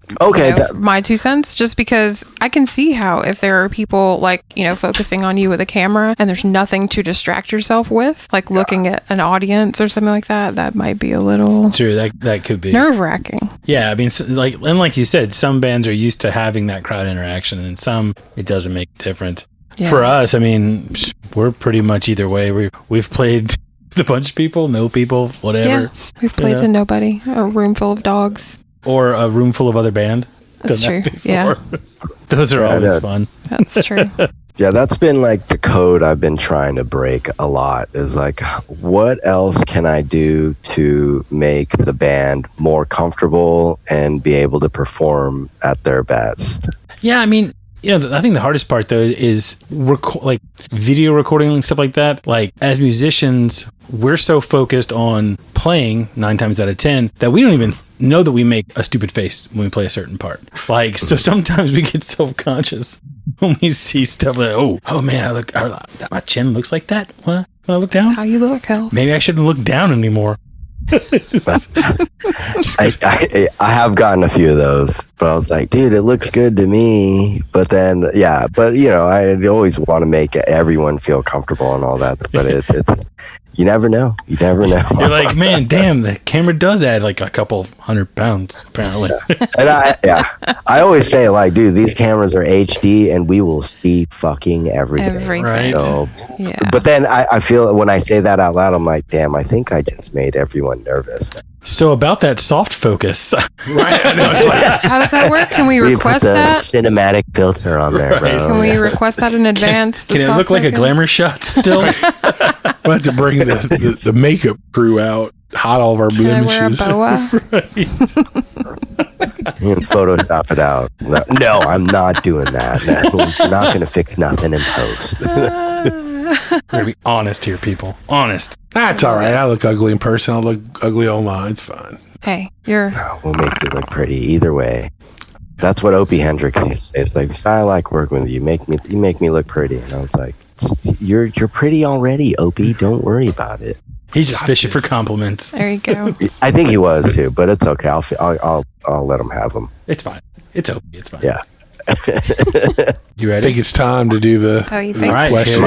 2 cents, just because I can see how if there are people like, focusing on you with a camera and there's nothing to distract yourself with, like looking at an audience or something like that, that might be a little true. That could be nerve-wracking. Yeah. I mean, like you said, some bands are used to having that crowd interaction and some it doesn't make a difference. Yeah. For us, I mean, we're pretty much either way. We've played with a bunch of people, no people, whatever. Yeah, we've played to nobody, a room full of dogs. Or a room full of other band. That's true, yeah. Those are always fun. That's true. Yeah, that's been like the code I've been trying to break a lot is like, what else can I do to make the band more comfortable and be able to perform at their best? Yeah, I mean, I think the hardest part though is like video recording and stuff like that. Like as musicians, we're so focused on playing 9 times out of 10 that we don't even know that we make a stupid face when we play a certain part. Like, so sometimes we get self-conscious when we see stuff like, oh man, my chin looks like that when I look down. That's how you look, hell. Maybe I shouldn't look down anymore. I have gotten a few of those, but I was like, dude, it looks good to me. But then, I always want to make everyone feel comfortable and all that. But it's you never know. You're like, man, damn, the camera does add like a couple 100 pounds apparently. And I always say, like, dude, these cameras are HD and we will see fucking everything. Right. So, but then I feel when I say that out loud, I'm like, damn, I think I just made everyone nervous. So about that soft focus, right? I know. How does that work? Can we request put the that? Cinematic filter on there, bro. Can we request that in advance? Can it look like a glamour shot still? We'll have to bring the makeup crew out, hide all of our boom issues. Can I wear a boa? You can Photoshop it out. No, I'm not doing that. No, we're not going to fix nothing in post. We're gonna be honest here, people. Honest. That's all right. I look ugly in person. I'll look ugly online. It's fine. Hey, we'll make you look pretty either way. That's what Opie Hendricks used to say. It's like, I like working with you. You make me look pretty. And I was like, you're pretty already, Opie. Don't worry about it. He's just fishing for compliments. there you go. I think he was too, but it's okay. I'll let him have them. It's fine. It's Opie. It's fine. Yeah. You ready? I think it's time to do the you think? Right, question.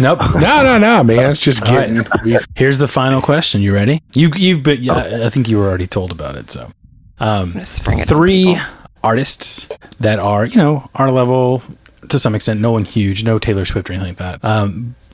Nope. No, man. It's just getting. Right. Here's the final question. You ready? I think you were already told about it. So, I'm gonna spring it 3 artists that are, our level to some extent. No one huge, no Taylor Swift or anything like that.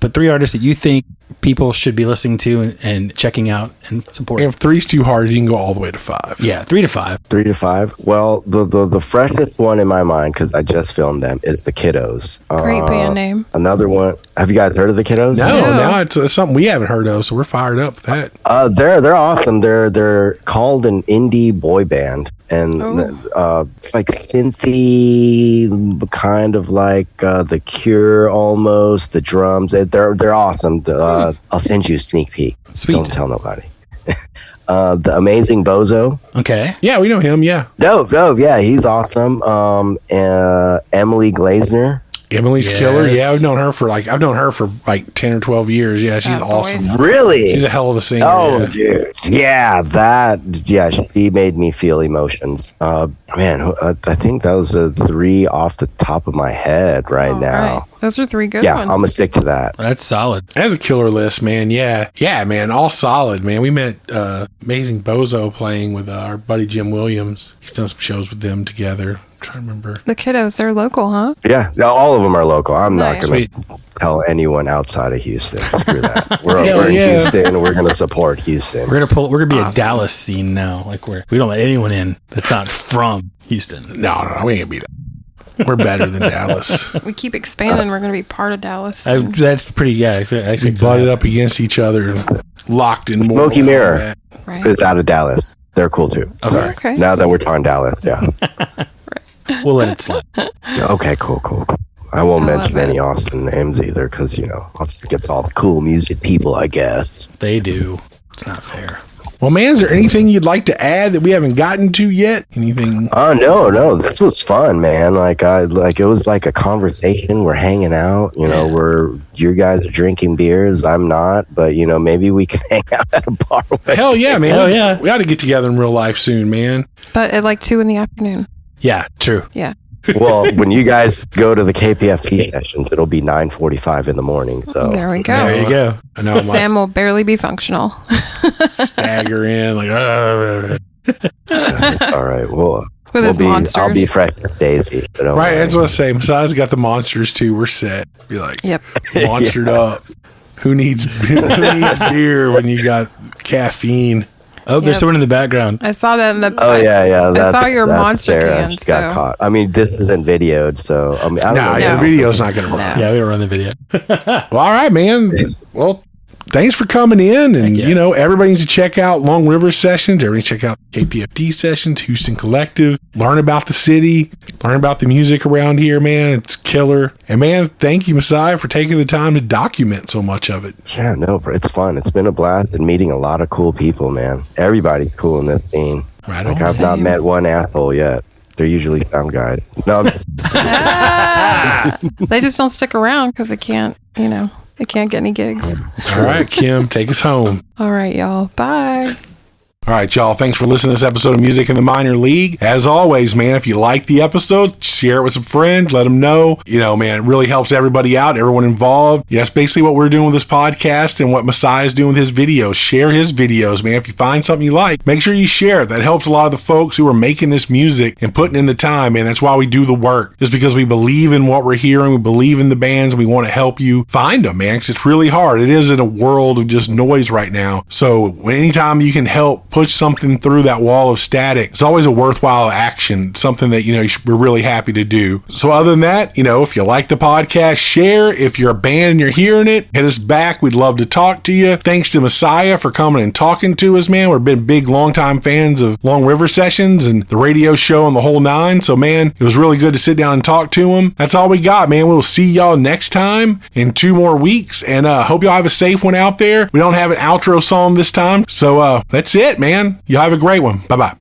But 3 artists that you think people should be listening to and checking out and supporting. If 3's too hard, you can go all the way to 5. Yeah, 3 to 5. 3 to 5. Well, the freshest one in my mind, because I just filmed them, is the Kiddos. Great band name. Another one. Have you guys heard of the Kiddos? No, it's something we haven't heard of, so we're fired up with that. They're awesome. They're called an indie boy band, and it's like synthy, kind of like The Cure almost. The drums, they're awesome. I'll send you a sneak peek. Sweet. Don't tell nobody. The Amazing Bozo. Okay. Yeah, we know him. Yeah. Dope. Yeah, he's awesome. Emily Glazner. Emily's killer. Yeah, I've known her for like 10 or 12 years. Yeah, she's awesome. Voice. Really? She's a hell of a singer. Oh, dude. Yeah, she made me feel emotions. Man, I think those are 3 off the top of my head right now. Right. Those are 3 good ones. ones. I'm going to stick to that. That's solid. That's a killer list, man. Yeah, man, all solid, man. We met Amazing Bozo playing with our buddy Jim Williams. He's done some shows with them together. I'm trying to remember. The Kiddos, they're local, huh? Yeah, all of them are local. I'm not going Sweet. to tell anyone outside of Houston. Screw that. We're in Houston. We're going to support Houston. We're gonna be a Dallas scene now. Like we don't let anyone in that's not from Houston. No, we ain't gonna be that. We're better than Dallas. We keep expanding. We're going to be part of Dallas. That's pretty. Yeah, We butted up against each other and locked in more. Smoky Mirror Right. is out of Dallas. They're cool too. Sorry. Okay. Now that we're talking Dallas, yeah. We'll let it slide. Okay, cool. I won't mention love it. any Austin names either, because it gets all the cool music people, I guess. They do. It's not fair. Well, man, is there anything you'd like to add that we haven't gotten to yet? Anything? No. This was fun, man. It was like a conversation. We're hanging out. You guys are drinking beers. I'm not, but maybe we can hang out at a bar. Hell yeah, man. Hell yeah. We ought to get together in real life soon, man. But at like 2 in the afternoon. Yeah, true. Yeah. Well, when you guys go to the KPFT sessions, it'll be 9:45 in the morning. So There we go. There you go. I know. Sam will barely be functional. Stagger in like. it's all right. With his monsters. I'll be fresh as Daisy. So Right, that's what I say. Masaya's got the monsters too. We're set. Be like, Yep. monstered up. Who needs beer when you got caffeine? Oh, there's someone in the background. I saw that in the. Oh yeah. I saw your monster Sarah. cans. She got caught. I mean, this isn't videoed, so I don't know. The video's not going to run. No. Yeah, we don't run the video. Well, all right, man. Well, thanks for coming in. And, everybody needs to check out Long River Sessions. Everybody check out KPFT Sessions, Houston Collective. Learn about the city. Learn about the music around here, man. It's killer. And, man, thank you, Masaya, for taking the time to document so much of it. Yeah, no, it's fun. It's been a blast and meeting a lot of cool people, man. Everybody's cool in this scene. Right on. I've not met one asshole yet. They're usually sound guys. No, they just don't stick around because it can't get any gigs. All right, Kim, take us home. All right, y'all. Bye. All right, y'all. Thanks for listening to this episode of Music in the Minor League. As always, man, if you like the episode, share it with some friends. Let them know. Man, it really helps everybody out, everyone involved. Yes, basically what we're doing with this podcast and what Masaya's doing with his videos. Share his videos, man. If you find something you like, make sure you share it. That helps a lot of the folks who are making this music and putting in the time, man. That's why we do the work. Just because we believe in what we're hearing, we believe in the bands, and we want to help you find them, man, because it's really hard. It is in a world of just noise right now. So anytime you can help push something through that wall of static, it's always a worthwhile action, something that, we're really happy to do. So other than that, if you like the podcast, share. If you're a band and you're hearing it, hit us back. We'd love to talk to you. Thanks to Masaya for coming and talking to us, man. We've been big, longtime fans of Long River Sessions and the radio show and the whole nine. So, man, it was really good to sit down and talk to him. That's all we got, man. We'll see y'all next time in 2 more weeks. And hope y'all have a safe one out there. We don't have an outro song this time. So that's it, man. Y'all have a great one. Bye-bye.